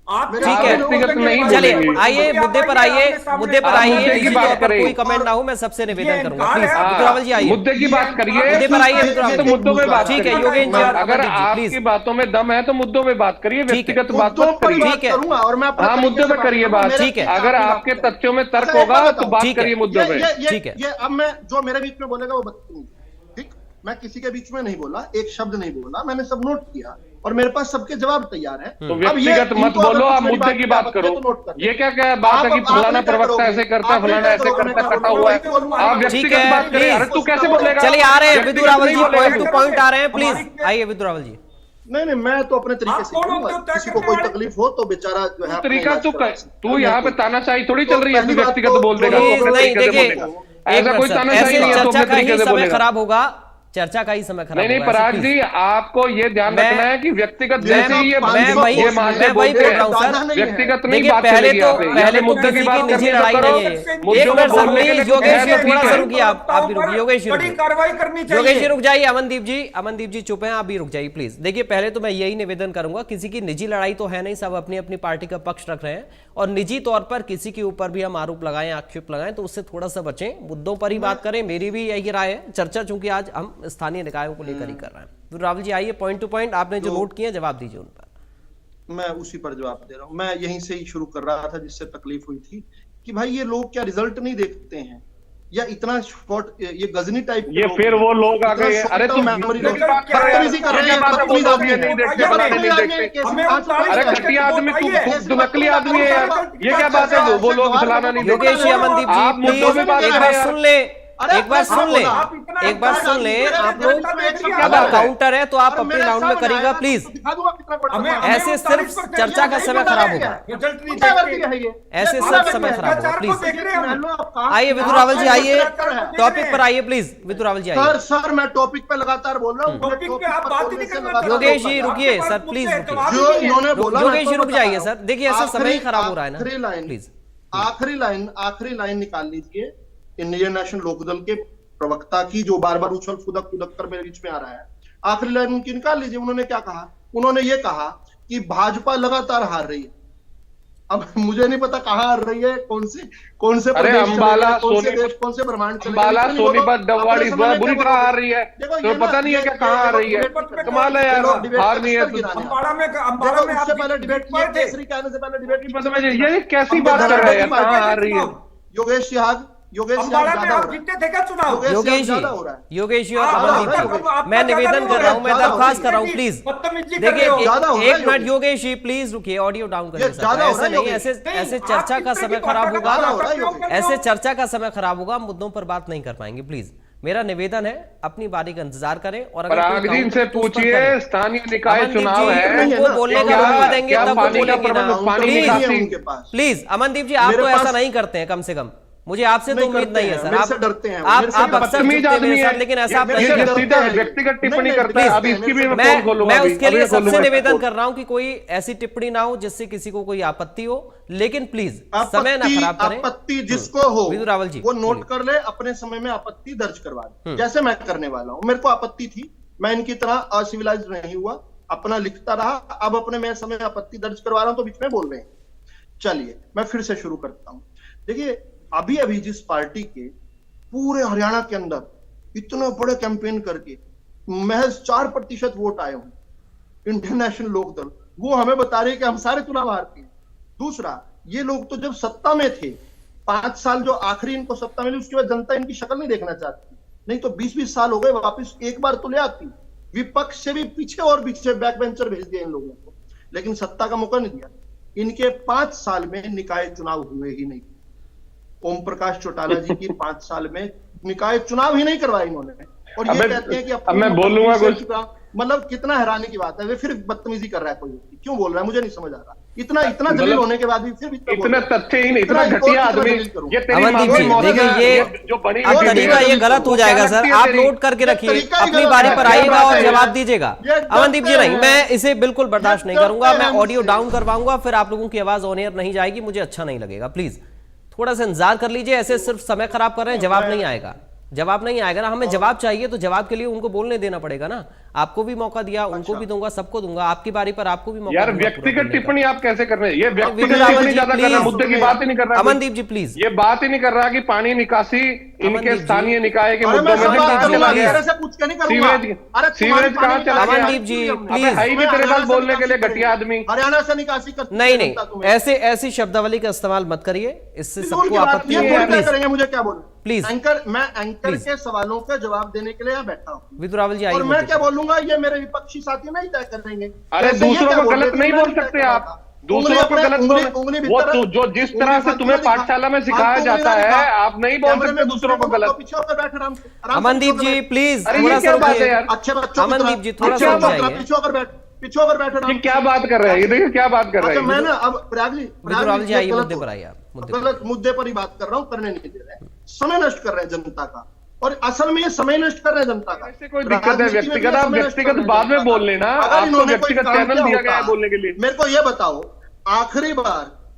ठीक है, व्यक्तिगत नहीं चलिए बोलेंगे। आइए मुद्दे पर आइए, मुद्दे पर आइए। मुद्दे की बात करें, कोई कमेंट ना हो, मैं सबसे निवेदन करूंगा प्लीज। विदुर रावल जी आइए, मुद्दे की बात करिए, मुद्दे पर आइए। विदुर रावल तो मुद्दों में बात ठीक है, करिए। योगेश जी अगर आपकी बातों में दम है तो मुद्दों में बात करिए, व्यक्तिगत बात मत करिए। ठीक है, और मैं हाँ मुद्दों पे करिए बात। ठीक है, अगर आपके तथ्यों में तर्क होगा तो बात करिए मुद्दों पे। ठीक है, ये अब मैं जो मेरे बीच में बोलेगा वो बदतमीज, ठीक, मैं किसी के बीच में नहीं बोला, एक शब्द नहीं बोला, मैंने सब नोट किया और मेरे पास सबके जवाब तैयार है। तो व्यक्तिगत मत बोलो, आप मुद्दे की बात करो। ये क्या बात है कि फलाना प्रवक्ता ऐसे करता है, फलाना ऐसे करता है, फटा हुआ है। आप व्यक्तिगत बात करिए। अरे तू कैसे बोलेगा? चलिए आ रहे हैं विदुर रावल जी, पॉइंट टू पॉइंट आ रहे हैं, प्लीज आइए विदुर रावल जी। नहीं, मैं तो अपने तरीके से करूंगा, किसी को कोई तकलीफ हो तो बेचारा जो है तरीका तू यहाँ पे तानाशाही थोड़ी चल रही है, तू व्यक्तिगत बोल देगा तो अपने नहीं, तरीके से देखिए बोलेगा। ऐसा कोई तानाशाही नहीं है तो अपने तरीके से बोलेगा। खराब होगा, चर्चा का ही समय खराब। नहीं पराग जी, आपको ये ध्यान रखना है कि व्यक्तिगत जैसे ही ये मैं वही बोल रहा हूँ सर, व्यक्तिगत नहीं बात पहले चलेगी। पहले मुद्दे की बात निजी लड़ाई नहीं है। एक minute sir please, Yogesh ji थोड़ा सा रुकिए, आप भी रुकिए, योगेश जी कार्रवाई करनी चाहिए। योगेश जी रुक जाइए, अमनदीप जी चुप हैं, आप भी रुक जाइए प्लीज। देखिए पहले तो मैं यही निवेदन करूंगा, किसी की निजी लड़ाई तो है नहीं, सब अपनी अपनी पार्टी का पक्ष रख रहे हैं, और निजी तौर पर किसी के ऊपर भी हम आरोप लगाएं, आक्षेप लगाएं तो उससे थोड़ा सा बचें, मुद्दों पर ही बात करें। मेरी भी यही राय है। चर्चा चूंकि आज हम स्थानीय निकायों को लेकर ही कर रहे हैं। तो रावल जी आइए, पॉइंट टू पॉइंट आपने जो नोट किए जवाब दीजिए उन पर। मैं उसी पर जवाब दे रहा हूं। मैं यहीं से ही शुरू कर रहा था जिससे तकलीफ हुई थी कि भाई ये लोग क्या रिजल्ट नहीं देखते हैं, या इतना शॉर्ट ये गजनी टाइप ये फिर वो लोग आ गए। अरे तुम मेमोरी अरे घटिया आदमी, तू नकली आदमी है यार, ये क्या बात है? वो लोग फलाना नहीं। योगेश जी, अमनदीप जी प्लीज एक बार सुन ले, एक बार सुन ले, आप लोग अगर काउंटर है तो आप अपने राउंड में करिएगा प्लीज। ऐसे सिर्फ चर्चा का समय खराब होगा, ऐसे सिर्फ समय खराब होगा प्लीज। आइए विदुर रावल जी, आइए टॉपिक पर आइए प्लीज। विदुर रावल जी आइए। सर मैं टॉपिक पे लगातार बोल रहा हूँ। योगेश जी रुकिए सर, प्लीज रुकिए। जो इन्होंने बोला, योगेश जी रुक जाइए सर, देखिए ऐसे समय ही खराब हो रहा है ना प्लीज। आखिरी लाइन निकाल लीजिए इंडियन नेशनल लोकदल के प्रवक्ता की, जो बार बार उछल कूदक कर मेरे बीच में आ रहा है। आखिरी लाइन उनकी निकाल लीजिए। उन्होंने क्या कहा? उन्होंने ये कहा कि भाजपा लगातार हार रही है। अब मुझे नहीं पता कहाँ आ रही है, कौन से अरे प्रदेश अंबाला, चलेगा, कौन से सोनी- देश, कौन से ब्रह्मांड चलेगा, अंबाला, इतना नहीं बोलो। सोनीपत, डबवाड़ी अपने समय में बुरी क्या तरह आ बोलोगे? रही है, देखो, तो ये ना- पता नहीं है ये- क्या कहाँ आ ये- रही है। ये- कमाल है यार, चलो, डिबेट हार का नहीं है स्तर गिराने हैं। अंबाला में देखो, आप उससे पहले डिबेट किया, थे। केसरी के आने से पहले डिबेट मतलब ये कैसी बात कर रहे हैं, कहाँ आ रही है। योगेश सिहाग अंबाला में ज्यादा हो आप रहा है। जीते थे क्या चुनाव? योगेश जी, ज्यादा हो रहा है। योगेश जी और आप- अमनदीप आप- जी, आप- मैं आप- निवेदन आप- कर रहा हूं, मैं ज्यादा हो दरख्वास्त रहा कर रहा हूं, है। प्लीज बदतमीजी कर रहे देखिए हो। ज्यादा हो रहा है एक मिनट योगेश। योगेश जी प्लीज रुकिए, ऑडियो डाउन ये करिए ज्यादा हो ऐसे रहा है नहीं, योगेश। ऐसे आप चर्चा किस का तरह समय की खराब बातें होगा, ज्यादा हो रहा है योगेश। ऐसे चर्चा का समय खराब होगा, मुद्दों पर बात नहीं कर पाएंगे। प्लीज मेरा निवेदन है, अपनी बारी का इंतजार करें और अगर कोई पराग जी काउंटर से तो उस पर पूछिए, करें। स्थानीय निकाय अमनदीप चुनाव जी, है, उनको बोलने का क्या- मौका देंगे क्या तब वो पानी का बोलेंगे ना। प्रबंध, पानी प्लीज निकासी उनके पास। प्लीज अमनदीप जी, आप मेरे तो ऐसा पास- नहीं करते हैं, कम से कम मुझे आपसे तो नहीं उम्मीद करते नहीं है हैं, सर। मेरे आप से डरते हैं, आप मेरे से अक्सर बदतमीज झुकते आदमी मेरे है। साथ, लेकिन ऐसा आप मेरे नहीं से करते। डरते हैं। व्यक्तिगत टिप्पणी नहीं, करता है। please, अब इसकी भी मैं मैं पोल खोलूंगा, मैं उसके अभी लिए खोलूंगा सबसे मैं निवेदन पोल। कर रहा हूं कि कोई ऐसी टिप्पणी ना हो जिससे किसी को कोई आपत्ति हो, लेकिन प्लीज समय ना खराब करें। आपत्ति जिसको हो विदु रावल जी, वो नोट बोलिए। कर ले, अपने समय में आपत्ति दर्ज करवा ले, जैसे मैं करने वाला हूं। मेरे को आपत्ति थी, मैं इनकी तरह असिविलाइज नहीं हुआ, अपना लिखता रहा। अब अपने मैं समय आपत्ति दर्ज करवा रहा हूं तो बीच में बोल रहे हैं। चलिए मैं फिर से शुरू करता हूं। देखिए, अभी अभी जिस पार्टी के पूरे हरियाणा के अंदर इतने बड़े कैंपेन करके महज 4% वोट आए हों, इंडियन नेशनल लोकदल, वो हमें बता रहे हैं कि हम सारे चुनाव हारते हैं। दूसरा, ये लोग तो जब सत्ता में थे, 5 साल जो आखिरी इनको सत्ता मिली, उसके बाद जनता इनकी शक्ल नहीं देखना चाहती। नहीं तो 20-20 साल हो गए, वापस एक बार तो ले आती। विपक्ष से भी पीछे और पीछे बैक बेंचर भेज दिया इन लोगों को, लेकिन सत्ता का मौका नहीं दिया। इनके 5 साल में निकाय चुनाव हुए ही नहीं। ओम प्रकाश चौटाला जी की 5 साल में निकाय चुनाव ही नहीं करवाए इन्होंने, और ये कहते हैं कि अब मैं बोलूंगा कुछ। मतलब कितना हैरानी की बात है। वे फिर बदतमीजी कर रहा है कोई व्यक्ति, क्यों बोल रहा है मुझे नहीं समझ आ रहा। इतना जलील होने के बाद भी फिर इतना तथ्यहीन, इतना घटिया आदमी, ये तेरी अमनदीप माँ जी, की मौत देखिए है, ये जो बनी अब हुई तरीका है, ये गलत हो वो जाएगा क्या सर, लगती है आप तेरी? नोट करके रखिए, तरीका ही अपनी गलत बारी है, पर क्या आइएगा बात और है जवाब यार? दीजिएगा। ये अमनदीप जी डरते नहीं, हैं। मैं इसे बिल्कुल बर्दाश्त नहीं डरते करूंगा, मैं हैं ऑडियो हमसे। डाउन करवाऊंगा, फिर आप लोगों की आवाज ऑन एयर नहीं जाएगी, मुझे अच्छा नहीं लगेगा। प्लीज थोड़ा सा इंतजार कर लीजिए, ऐसे सिर्फ समय खराब कर रहे हैं, जवाब नहीं आएगा। जवाब नहीं आएगा ना, हमें जवाब चाहिए तो जवाब के लिए उनको बोलने देना पड़ेगा ना। आपको भी मौका दिया, उनको भी दूंगा, सबको दूंगा, आपकी बारी पर आपको भी मौका यार दूंगा पूरा व्यक्तिगत बोलने का। टिप्पणी आप कैसे कर रहे हैं? ये व्यक्तिगत विदु रावल टिप्पणी जी, ज्यादा कर रहा है, प्लीज। मुद्दे की बात ही नहीं कर रहा। अमनदीप जी प्लीज। ये बात ही नहीं कर रहा कि पानी निकासी इनके अमनदीप जी। स्थानीय निकाय के अरे मुद्दों मैं में सब से बात कहां करूंगा, चला गया? तेरे से पूछ के नहीं करूंगा। सीवरेज अरे सीवरेज कहां चला गया? अमनदीप जी, प्लीज। है ही नहीं तेरे साथ बोलने के लिए घटिया आदमी। हरियाणा से निकासी करती नहीं है नहीं, जनता तुम्हें। ऐसी शब्दावली का इस्तेमाल मत करिए, इससे फिजूल सबको की बात आपत्ति नहीं है, होगी। बोल क्या प्लीज करेंगे, मुझे क्या बोलूं? प्लीज। मैं एंकर प्लीज। के सवालों का जवाब देने के लिए यहाँ बैठा हूँ, विदु रावल जी आइए और मैं मुद्दे क्या पर। बोलूंगा ये मेरे विपक्षी साथी नहीं तय करेंगे। अरे जैसे ये दूसरों क्या को बोल गलत रहे थे, नहीं मैं बोल तय सकते कर रहा आप। था। दूसरों को गलत बोल, वो जो जिस तरह से तुम्हें पाठशाला में सिखाया जाता है, आप नहीं बोल सकते दूसरों को गलत। पीछे होकर बैठे आराम से, आराम से अमनदीप पीछे जी होकर प्लीज अरे थोड़ा ये सा क्या बात है रुकिए। यार? बैठ। अच्छे बच्चों की अमनदीप तरह- जी, थोड़ा अच्छे सा बच्चों की समझाइए। तरह पीछे होकर बैठे ये क्या बात कर रहे हैं? ये देखिए क्या बात कर रहे अच्छा, मैं हैं। ना अब प्रयाग जी विदु रावल जी आइए गलत मुद्दे हो- पर आइए, आप मुद्दे पर। गलत मुद्दे पर ही बात कर रहा हूँ, करने नहीं दे रहे हैं, समय नष्ट कर रहे हैं जनता का, और असल में ये समय नष्ट कर रहे हैं जनता का। ऐसे कोई दिक्कत है राजनीति में भी व्यक्तिगत, ये आप समय नष्ट कर व्यक्तिगत रहे हैं बाद में जनता बोल का। लेना, अगर आपको इन्होंने कोई व्यक्तिगत काम चैनल किया दिया गया है होता, बोलने के लिए। मेरे को ये बताओ, आखिरी बार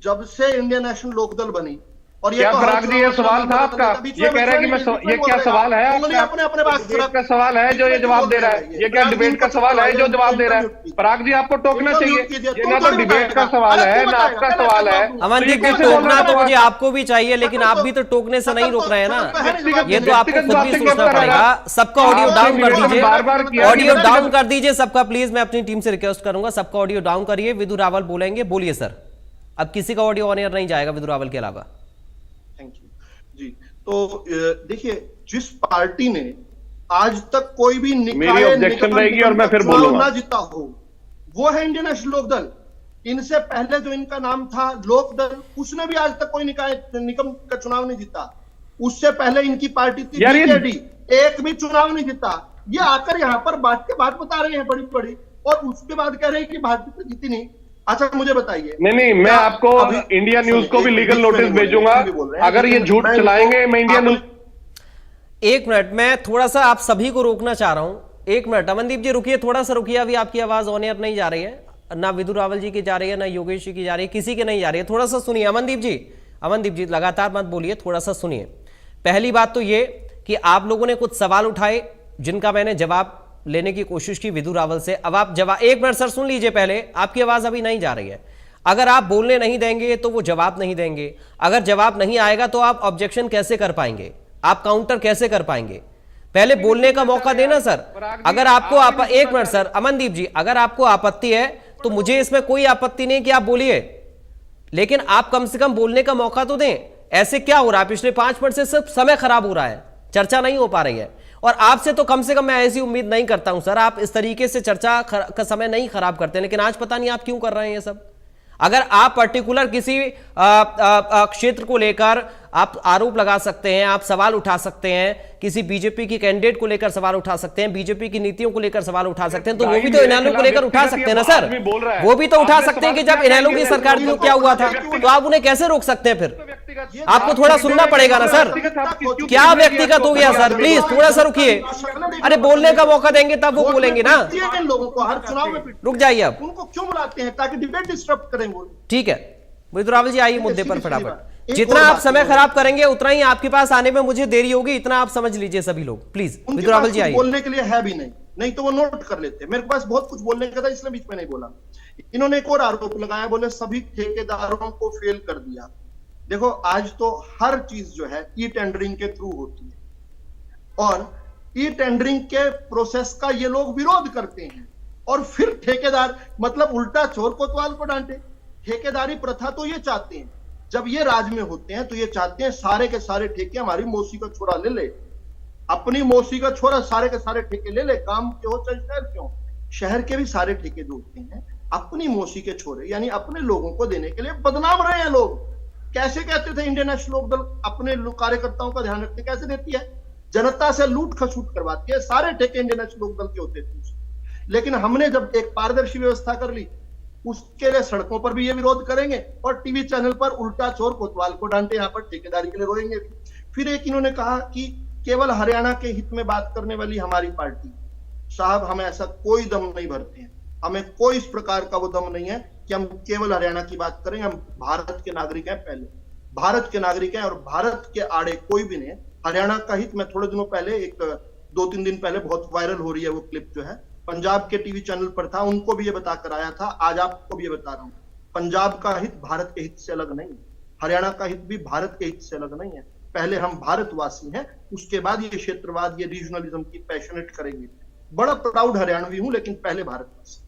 जब से इंडियन नेशनल लोकदल बनी, और क्या तो हर पराग जी, ये चुनाव सवाल में था आपका? बीच ये में कह रहा है कि मैं बीच में ये क्या बोलेगा। सवाल है उंगली आपका? अपने अपने बात डिबेट का सवाल है जो ये जवाब दे रहा है? ये क्या डिबेट का सवाल है जो जवाब दे रहा है? पराग जी आपको टोकना चाहिए, ये ना तो डिबेट का सवाल है ना आपका सवाल है। अमनदीप जी, टोकना तो मुझे आपको भी चाहिए, लेकिन आप भी तो टोकने से नहीं रोक रहे हैं ना। ये तो आपको खुद भी सोचना पड़ेगा। सबका ऑडियो डाउन कर दीजिए, बार-बार किया ऑडियो डाउन कर दीजिए सबका प्लीज। मैं अपनी टीम से रिक्वेस्ट करूंगा, सबका ऑडियो डाउन करिए। विदु रावल बोलेंगे, बोलिए सर। अब किसी का ऑडियो ऑन एयर नहीं जाएगा विदु रावल के अलावा। थैंक यू जी। तो देखिए, जिस पार्टी ने आज तक कोई भी मेरी ऑब्जेक्शन रहेगी और मैं फिर चुनाव बोलूंगा। ना जीता हो, वो है इंडियन नेशनल लोकदल। इनसे पहले जो इनका नाम था लोकदल, उसने भी आज तक कोई निगम का चुनाव नहीं जीता। उससे पहले इनकी पार्टी थी यार ये- बीजेडी, एक भी चुनाव नहीं जीता। ये आकर यहाँ पर बात बता रहे हैं बड़ी बड़ी, और उसके बाद कह रहे हैं कि भाजपा तो जीती नहीं। अच्छा मुझे बताइए। नहीं, मैं आपको इंडिया न्यूज को भी लीगल नोटिस भेजूंगा, अगर ये झूठ चलाएंगे मैं इंडिया न्यूज। एक मिनट, मैं थोड़ा सा आप सभी को रोकना चाह रहा हूं। एक मिनट अमनदीप जी रुकिए, थोड़ा सा रुकिए। अभी आपकी आवाज ऑन एयर नहीं जा रही है, ना विदु रावल जी की जा रही है, ना योगेश जी की जा रही है, किसी की नहीं जा रही है। थोड़ा सा सुनिए अमनदीप जी लगातार मत बोलिए, थोड़ा सा सुनिए। पहली बात तो ये कि आप लोगों ने कुछ सवाल उठाए जिनका मैंने जवाब लेने की कोशिश की विदु रावल से। अब आप जवाब, एक मिनट सर सुन लीजिए, पहले आपकी आवाज अभी नहीं जा रही है। अगर आप बोलने नहीं देंगे तो वो जवाब नहीं देंगे, अगर जवाब नहीं आएगा तो आप ऑब्जेक्शन कैसे कर पाएंगे, आप काउंटर कैसे कर पाएंगे? पहले बोलने का मौका देना सर। अगर आपको एक मिनट सर, अमनदीप जी, अगर आपको आपत्ति है तो मुझे इसमें कोई आपत्ति नहीं कि आप बोलिए, लेकिन आप कम से कम बोलने का मौका तो दें। ऐसे क्या हो रहा है, पिछले 5 मिनट से सिर्फ समय खराब हो रहा है, चर्चा नहीं हो पा रही है। और आपसे तो कम से कम मैं ऐसी उम्मीद नहीं करता हूं सर, आप इस तरीके से चर्चा का समय नहीं खराब करते, लेकिन आज पता नहीं आप क्यों कर रहे हैं ये सब। अगर आप पर्टिकुलर किसी क्षेत्र को लेकर आप आरोप लगा सकते हैं, आप सवाल उठा सकते हैं, किसी बीजेपी की कैंडिडेट को लेकर सवाल उठा सकते हैं, बीजेपी की नीतियों को लेकर सवाल उठा सकते हैं, तो वो भी तो इनेलो को लेकर उठा सकते हैं ना सर। वो भी तो उठा सकते हैं कि जब इनेलो की सरकार को क्या हुआ था, तो आप उन्हें कैसे रोक सकते हैं? फिर आपको थोड़ा सुनना पड़ेगा ना सर। क्या व्यक्तिगत हो गया सर? प्लीज थोड़ा सा रुकिए। अरे बोलने का मौका देंगे तब वो बोलेंगे ना। लोगों को हर चुनाव में रुक जाइए, अब उनको क्यों बुलाते हैं? ताकि डिबेट डिस्टर्ब करें वो। ठीक है विद्युरावल जी, आइए मुद्दे पर फटाफट। जितना आप समय खराब करेंगे उतना ही आपके पास आने में मुझे देरी होगी, इतना आप समझ लीजिए सभी लोग। प्लीज विद्युरावल जी आइए। बोलने के लिए है भी नहीं तो वो नोट कर लेते। मेरे पास बहुत कुछ बोलने का था, इसलिए बीच में नहीं बोला। इन्होंने एक और आरोप लगाया, बोले सभी ठेकेदारों को फेल कर दिया। देखो आज तो हर चीज जो है ई टेंडरिंग के थ्रू होती है, और ई टेंडरिंग के प्रोसेस का ये लोग विरोध करते हैं, और फिर ठेकेदार मतलब उल्टा चोर कोतवाल को डांटे। ठेकेदारी प्रथा तो ये चाहते हैं, जब ये राज में होते हैं तो ये चाहते हैं सारे के सारे ठेके हमारी मौसी का छोरा ले ले, अपनी मौसी का छोरा सारे के सारे ठेके ले ले, काम के हो चाहे शहर के हो। शहर के भी सारे ठेके जो होते हैं अपनी मौसी के छोरे यानी अपने लोगों को देने के लिए बदनाम रहे हैं लोग। कैसे कहते थे इंडियन नेशनल लोकदल अपने कार्यकर्ताओं का ध्यान रखते, कैसे देती है? जनता से लूट खसूट करवाती है। सारे ठेके इंडियन नेशनल लोकदल के होते थे। लेकिन हमने जब एक पारदर्शी व्यवस्था कर ली, उसके लिए सड़कों पर भी ये विरोध करेंगे और टीवी चैनल पर उल्टा चोर कोतवाल को डांटे, यहाँ पर ठेकेदारी के लिए रोएंगे। फिर एक इन्होंने कहा कि केवल हरियाणा के हित में बात करने वाली हमारी पार्टी। साहब हमें ऐसा कोई दम नहीं भरते हैं, हमें कोई इस प्रकार का वो दम नहीं है कि हम केवल हरियाणा की बात करें। हम भारत के नागरिक हैं, पहले भारत के नागरिक हैं, और भारत के आड़े कोई भी नहीं। हरियाणा का हित, मैं थोड़े दिनों पहले 2-3 दिन पहले बहुत वायरल हो रही है वो क्लिप जो है, पंजाब के टीवी चैनल पर था, उनको भी ये बताकर आया था, आज आपको भी ये बता रहा हूं। पंजाब का हित भारत के हित से अलग नहीं है, हरियाणा का हित भी भारत के हित से अलग नहीं है। पहले हम भारतवासी हैं, उसके बाद ये क्षेत्रवाद, ये रीजनलिज्म की पैशनेट करेंगे। बड़ा प्राउड हरियाणवी हूं, लेकिन पहले भारतवासी,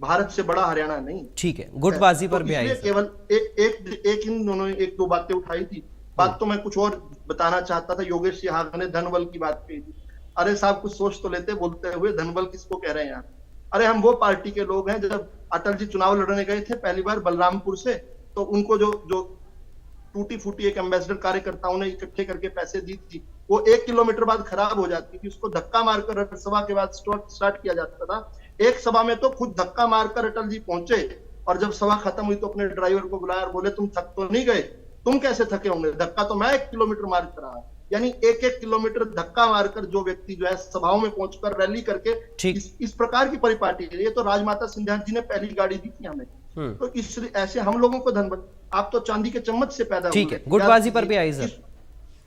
भारत से बड़ा हरियाणा नहीं। ठीक है, गुटबाजी पर भी आई। केवल एक इन्होंने 1-2 बातें उठाई थी। बात तो मैं कुछ और बताना चाहता था। योगेश सिंह ने धनबल की बात कही थी। अरे साहब कुछ सोच तो लेते, बोलते हुए धनबल किसको कह रहे हैं यार? अरे हम वो पार्टी के लोग हैं, जब अटल जी चुनाव लड़ने गए थे पहली बार बलरामपुर से, तो उनको जो टूटी फूटी एक एम्बेसडर कार्यकर्ताओं ने इकट्ठे करके पैसे दी थी, वो 1 किलोमीटर बाद खराब हो जाती थी, उसको धक्का मारकर सभा के बाद स्टार्ट किया जाता था। एक सभा में तो खुद धक्का मारकर अटल जी पहुंचे, और जब सभा खत्म हुई तो अपने ड्राइवर को बुलाया और बोले तुम थक तो नहीं गए? तुम कैसे थके होंगे, धक्का तो मैं 1 किलोमीटर मार कर रहा। यानी 1-1 किलोमीटर धक्का मारकर जो व्यक्ति जो है सभाओं में पहुंचकर रैली करके इस प्रकार की परिपाटी के लिए, तो राजमाता सिंधिया जी ने पहली गाड़ी दी थी हमें। तो इसलिए ऐसे हम लोगों को धन, आप तो चांदी के चम्मच से पैदा हुए। ठीक है, गुटबाजी पर भी आई सर।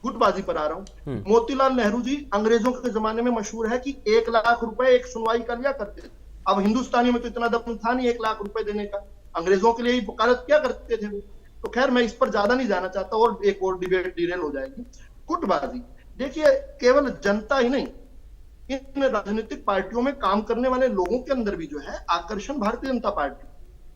गुटबाजी पर आ रहा हूँ। मोतीलाल नेहरू जी अंग्रेजों के जमाने में मशहूर है कि 1 लाख रुपए एक सुनवाई का लिया करते थे। अब हिंदुस्तानियों में तो इतना दम था नहीं 1 लाख रुपए देने का, अंग्रेजों के लिए ही वकालत क्या करते थे वो। तो खैर मैं इस पर ज्यादा नहीं जाना चाहता, और एक और डिबेट डिरेल हो जाएगी। गुटबाजी देखिए, केवल जनता ही नहीं, इन राजनीतिक पार्टियों में काम करने वाले लोगों के अंदर भी जो है आकर्षण भारतीय जनता पार्टी।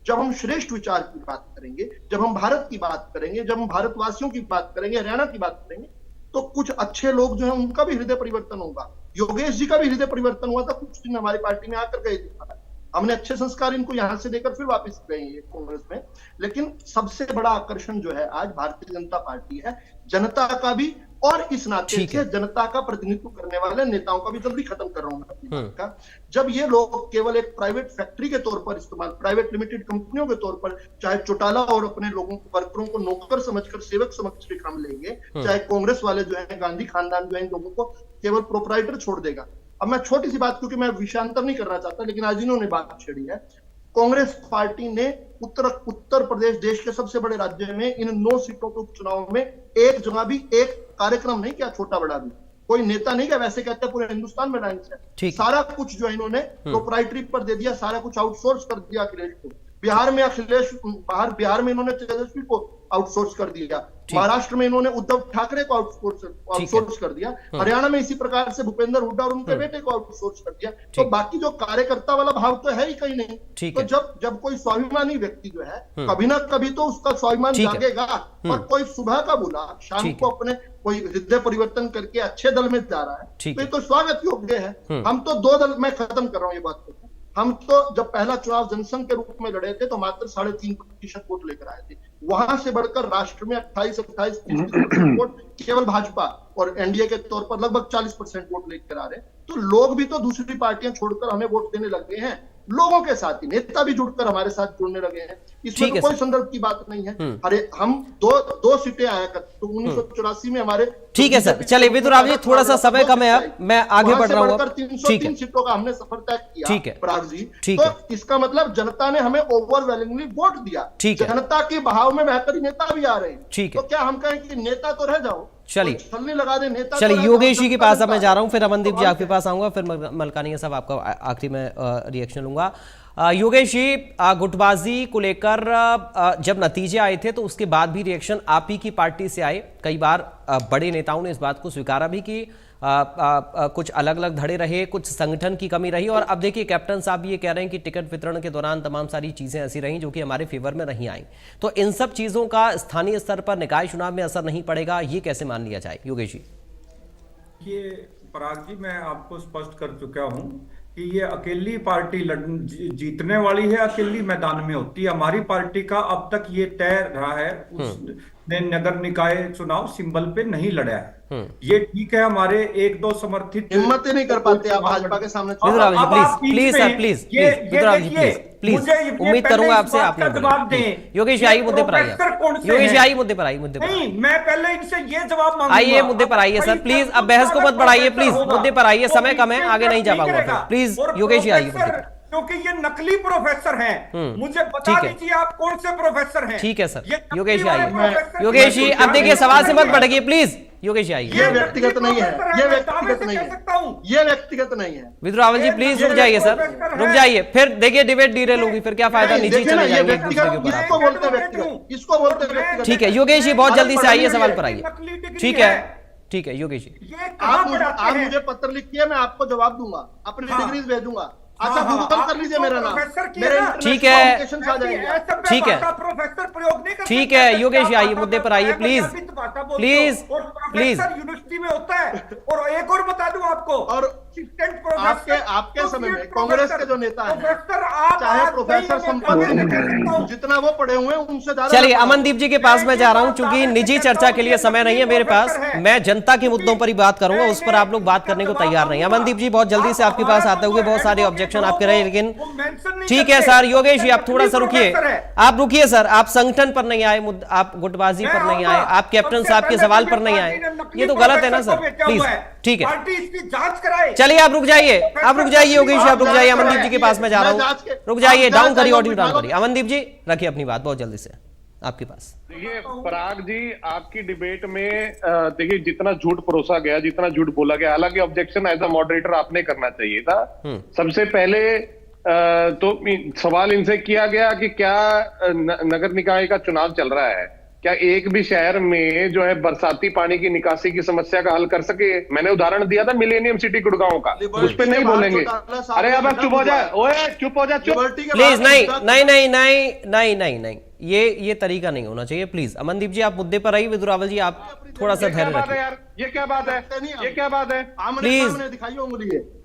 जब हम श्रेष्ठ विचार की बात करेंगे, जब हम भारत की बात करेंगे, जब हम भारतवासियों की बात करेंगे, हरियाणा की बात करेंगे, तो कुछ अच्छे लोग जो है उनका भी हृदय परिवर्तन होगा। योगेश जी का भी हृदय परिवर्तन हुआ था, कुछ दिन हमारी पार्टी में आकर गए थे, हमने अच्छे संस्कार इनको यहां से देकर फिर वापस गए कांग्रेस में। लेकिन सबसे बड़ा आकर्षण जो है आज भारतीय जनता पार्टी है, जनता का भी, और इस नाते से जनता का प्रतिनिधित्व करने वाले नेताओं का भी। जल्दी खत्म कर रहा हूं मैं अपनी बात का। जब ये लोग केवल एक प्राइवेट फैक्ट्री के तौर पर इस्तेमाल, प्राइवेट लिमिटेड कंपनियों के तौर पर, चाहे चौटाला और अपने लोगों को, वर्करों को नौकर समझकर सेवक समझकर काम लेंगे, चाहे कांग्रेस वाले जो है, गांधी खानदान जो है, इन लोगों को केवल प्रोपराइटर छोड़ देगा। अब मैं छोटी सी बात, क्योंकि मैं विषयांतर नहीं करना चाहता, लेकिन आज इन्होंने बात छेड़ी है। कांग्रेस पार्टी ने उत्तर प्रदेश देश के सबसे बड़े राज्य में इन 9 सीटों के उपचुनाव में एक जगह भी एक कार्यक्रम नहीं किया, छोटा बड़ा भी, कोई नेता नहीं किया। वैसे कहते हैं पूरे हिंदुस्तान में लाइन से सारा कुछ जो है इन्होंने प्रोप्राइटरी पर दे दिया, सारा कुछ आउटसोर्स कर दिया अखिलेश को। बिहार में बिहार में इन्होंने तेजस्वी को आउटसोर्स कर दिया, महाराष्ट्र में इन्होंने उद्धव ठाकरे को आउटसोर्स कर दिया, हरियाणा में इसी प्रकार से भूपेंद्र हुड्डा और उनके बेटे को आउटसोर्स कर दिया। तो बाकी जो कार्यकर्ता वाला भाव तो है ही कहीं नहीं। तो जब कोई स्वाभिमानी व्यक्ति जो है कभी ना कभी तो उसका स्वाभिमान जागेगा, और कोई सुबह का बुला शाम को अपने कोई हृदय परिवर्तन करके अच्छे दल में जा रहा है, तो ये तो स्वागत योग्य है। हम तो 2 दल, मैं खत्म कर रहा हूँ ये बात को, हम तो जब पहला चुनाव जनसंघ के रूप में लड़े थे तो मात्र 3.5% वोट लेकर आए थे। वहां से बढ़कर राष्ट्र में 28-29% वोट केवल भाजपा और एनडीए के तौर पर लगभग 40% वोट लेकर आ रहे हैं। तो लोग भी तो दूसरी पार्टियां छोड़कर हमें वोट देने लग गए हैं, लोगों के साथ ही नेता भी जुड़कर हमारे साथ जुड़ने लगे हैं। इसमें तो कोई संदर्भ की बात नहीं है। अरे हम दो सीटें आया करते तो 1984 में हमारे। ठीक है सर, चलिए विदुराव जी, थोड़ा सा समय कम है, अब मैं आगे बढ़ रहा हूँ। 303 सीटों का हमने सफर तय किया। ठीक है पराग जी, तो इसका मतलब जनता ने हमें ओवरवेलमिंगली वोट दिया। जनता के बहाव में बेहतरी नेता भी आ रहे हैं। तो क्या हम कहें कि नेता तो रह जाओ, चलिए छलनी लगा दे नेता। चलिए योगेश जी के पास अब मैं जा रहा हूं, फिर अमनदीप जी आपके पास आऊंगा, फिर मलकानिया साहब आपका आखिरी में रिएक्शन लूंगा। योगेश जी, गुटबाजी को लेकर जब नतीजे आए थे तो उसके बाद भी रिएक्शन आप ही की पार्टी से आए। कई बार बड़े नेताओं ने इस बात को स्वीकारा भी कि कुछ अलग अलग धड़े रहे, कुछ संगठन की कमी रही, और अब देखिए कैप्टन साहब ये कह रहे हैं कि टिकट वितरण के दौरान तमाम सारी चीजें ऐसी रहीं जो कि हमारे फेवर में नहीं आई। तो इन सब चीजों का स्थानीय स्तर पर निकाय चुनाव में असर नहीं पड़ेगा, ये कैसे मान लिया जाए? योगेश जी। ये पराग जी, मैं आपको स्पष्ट कर चुका हूं कि ये अकेली पार्टी जीतने वाली है, अकेली मैदान में होती है। हमारी पार्टी का अब तक ये तय रहा है, उसने नगर निकाय चुनाव सिंबल पे नहीं लड़ा है। ये ठीक है, हमारे 1-2 समर्थित हिम्मत ही नहीं कर पाते आप भाजपा के सामने। प्लीज सर, प्लीज प्लीज, उम्मीद करूंगा आपसे आप जवाब दें। योगेश जी आइए मुद्दे पर आइए, योगेश जी आइए मुद्दे पर आइए, मुद्दे पर नहीं, मैं पहले इनसे ये जवाब मांगूंगा। आइए मुद्दे पर आइए सर, प्लीज अब बहस को मत बढ़ाइए, प्लीज मुद्दे पर आइए, समय कम है, आगे नहीं जा पाऊंगा। प्लीज योगेश जी आइए मुद्दे पर। क्योंकि ये नकली प्रोफेसर हैं, मुझे बता दीजिए आप कौन से प्रोफेसर हैं। ठीक है सर, योगेश जी आइए। योगेश जी अब देखिए सवाल से मत भटकिए प्लीज, योगेश जी आइए। ये व्यक्तिगत नहीं है, ये व्यक्तिगत नहीं है, ये व्यक्तिगत नहीं है। विदुरावल जी प्लीज रुक जाइए सर, रुक जाइए, फिर देखिए डिबेट डिरेल होगी, फिर क्या फायदा, निजी चले जाएंगे एक दूसरे के ऊपर। इसको बोलते व्यक्तिगत, इसको बोलते व्यक्तिगत। ठीक है योगेश जी, बहुत जल्दी से आइए, सवाल पर आइए। ठीक है, ठीक है योगेश जी। आप मुझे पत्र लिखिए, मैं आपको जवाब दूंगा, अपनी डिग्रीज भेजूंगा। अच्छा गूगल कर लीजिए मेरा नाम, ठीक है, ठीक है, ठीक है योगेश जी आइए मुद्दे पर आइए, प्लीज प्लीज प्लीज। यूनिवर्सिटी में होता है। और एक और बता दूं आपको, और आपके समय में कांग्रेस के जो नेता हैं, चाहे प्रोफेसर संपन्न जितना वो पढ़े हुए हैं उनसे ज्यादा। चलिए अमनदीप जी के पास मैं जा रहा हूं, क्योंकि निजी चर्चा के लिए समय नहीं है मेरे पास, मैं जनता के मुद्दों पर ही बात करूंगा, उस पर आप लोग बात करने को तैयार नहीं। अमनदीप जी बहुत जल्दी से आपके पास आते हुए बहुत सारे ऑब्जेक्शन आपके रहे, लेकिन ठीक है सर। योगेश जी आप थोड़ा सा रुकिए, आप रुकिए सर, आप संगठन पर नहीं आए, आप गुटबाजी पर नहीं आए, आप कैप्टन साहब के सवाल पर नहीं आए, ये तो गलत है ना सर, प्लीज। ठीक है जांच कराए। चलिए आप रुक जाइए, आप रुक जाइए योगेश जी, आप रुक जाइए, अमनदीप जी के पास मैं जा रहा हूँ, रुक जाइए, डाउन करिए, ऑडियो डाउन करिए। अमनदीप जी रखिए अपनी बात, बहुत जल्दी से आपके पास। देखिए पराग जी, आपकी डिबेट में देखिए जितना झूठ परोसा गया, जितना झूठ बोला गया, हालांकि ऑब्जेक्शन एज अ मॉडरेटर आपने करना चाहिए था। सबसे पहले तो सवाल इनसे किया गया कि क्या नगर निकाय का चुनाव चल रहा है, क्या एक भी शहर में जो है बरसाती पानी की निकासी की समस्या का हल कर सके? मैंने उदाहरण दिया था मिलेनियम सिटी गुड़गांव का, उस पर नहीं बोलेंगे। अरे अब चुप हो जाए, ओए चुप हो जा, चुप प्लीज। नहीं नहीं नहीं नहीं नहीं नहीं नहीं, ये तरीका नहीं होना चाहिए, प्लीज। अमनदीप जी आप मुद्दे पर आइए, विदुरावल जी आप थोड़ा सा धैर्य रखिए। ये क्या बात है, ये क्या बात है? प्लीज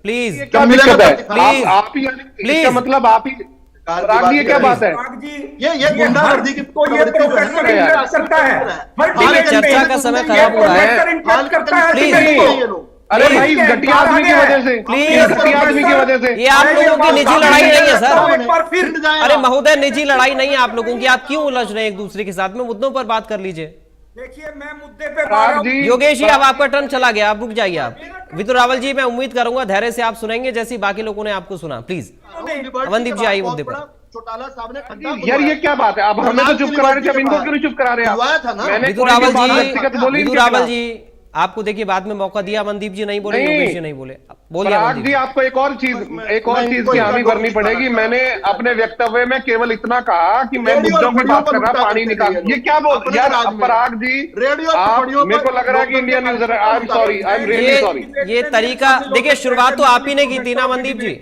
प्लीज क्या दिक्कत है? प्लीज आप ही, इसका मतलब आप ही। ये क्या बात है? ये गुंडागर्दी की तो ये प्रोफेसर करता है, चर्चा का समय खराब हो रहा है, प्लीज। अरे भाई घटिया आदमी की वजह से, प्लीज घटिया आदमी की वजह से। ये आप लोगों की निजी लड़ाई नहीं है सर, अरे महोदय निजी लड़ाई नहीं है आप लोगों की, आप क्यों उलझ रहे हैं एक दूसरे के साथ में? मुद्दों पर बात कर लीजिए। देखिए मैं मुद्दे पे योगेश जी अब आपका टर्न चला गया, आप रुक जाइए। आप विदुरावल जी मैं उम्मीद करूंगा धैर्य से आप सुनेंगे जैसी बाकी लोगों ने आपको सुना, प्लीज। अमनदीप जी आइए मुद्दे पर। चौटाला साहब ने यार ये क्या बात है, अब हमें तो चुप करा रहे थे, अब इनको क्यों चुप करा रहे हैं? विदुरावल जी आपको देखिए बाद में मौका दिया, मनदीप जी नहीं बोले, नहीं। योगेश जी नहीं बोले, बोलिए पराग मनदीप जी, जी। आपको एक और चीज की हामी भरनी पड़ेगी। मैंने अपने वक्तव्य में केवल इतना कहा कि मैं मुद्दों की बात कर रहा, पानी निकाल, ये क्या बोल यार पराग जी, आप मेरे को लग रहा है कि Indian news, I am sorry, I am really sorry. ये तरीका देखिए, शुरुआत तो आप ही ने की थी ना मनदीप जी,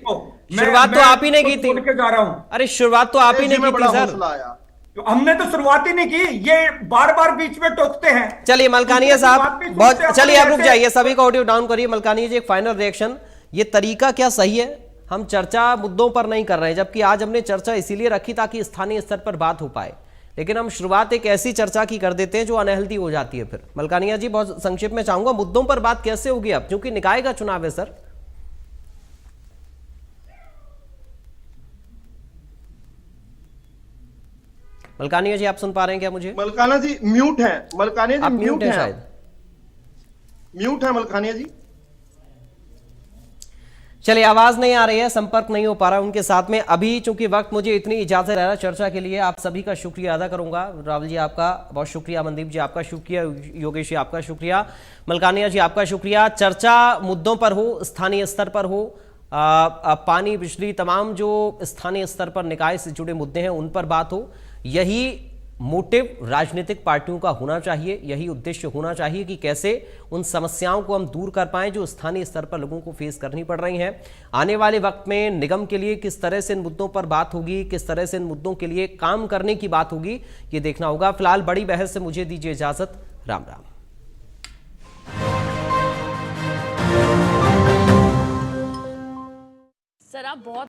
शुरुआत तो आप ही ने की थी। जा रहा हूं, अरे शुरुआत तो आप ही ने की थी सर। हमने तो शुरुआत ही नहीं की, ये बार बार बीच में टोकते हैं। चलिए मलकानिया साहब, बहुत चलिए आप रुक जाइए, सभी को ऑडियो डाउन करिए। मलकानिया जी, एक फाइनल रिएक्शन, ये तरीका क्या सही है? हम चर्चा मुद्दों पर नहीं कर रहे हैं, जबकि आज हमने चर्चा इसीलिए रखी ताकि स्थानीय स्तर पर बात हो पाए, लेकिन हम शुरुआत एक ऐसी चर्चा की कर देते हैं जो अनहेल्दी हो जाती है फिर। मलकानिया जी, बहुत संक्षिप्त में चाहूंगा, मुद्दों पर बात कैसे होगी अब, क्योंकि निकाय का चुनाव है सर। मलकानिया जी, आप सुन पा रहे हैं क्या मुझे? मलकाना जी म्यूट है, मलकानिया जी म्यूट है शायद, म्यूट है मलकानिया जी। चलिए, आवाज नहीं आ रही है, संपर्क नहीं हो पा रहा उनके साथ में अभी। चूंकि वक्त मुझे इतनी इजाजत रह रहा चर्चा के लिए, आप सभी का शुक्रिया अदा करूंगा। राहुल जी आपका बहुत शुक्रिया, मनदीप जी आपका शुक्रिया, योगेश जी आपका शुक्रिया, मलकानिया जी आपका शुक्रिया। चर्चा मुद्दों पर हो, स्थानीय स्तर पर हो, पानी, बिजली, तमाम जो स्थानीय स्तर पर निकाय से जुड़े मुद्दे हैं उन पर बात हो, यही मोटिव राजनीतिक पार्टियों का होना चाहिए, यही उद्देश्य होना चाहिए कि कैसे उन समस्याओं को हम दूर कर पाएं जो स्थानीय स्तर पर लोगों को फेस करनी पड़ रही हैं। आने वाले वक्त में निगम के लिए किस तरह से इन मुद्दों पर बात होगी, किस तरह से इन मुद्दों के लिए काम करने की बात होगी, ये देखना होगा। फिलहाल बड़ी बहस से मुझे दीजिए इजाजत, राम राम। सर आप बहुत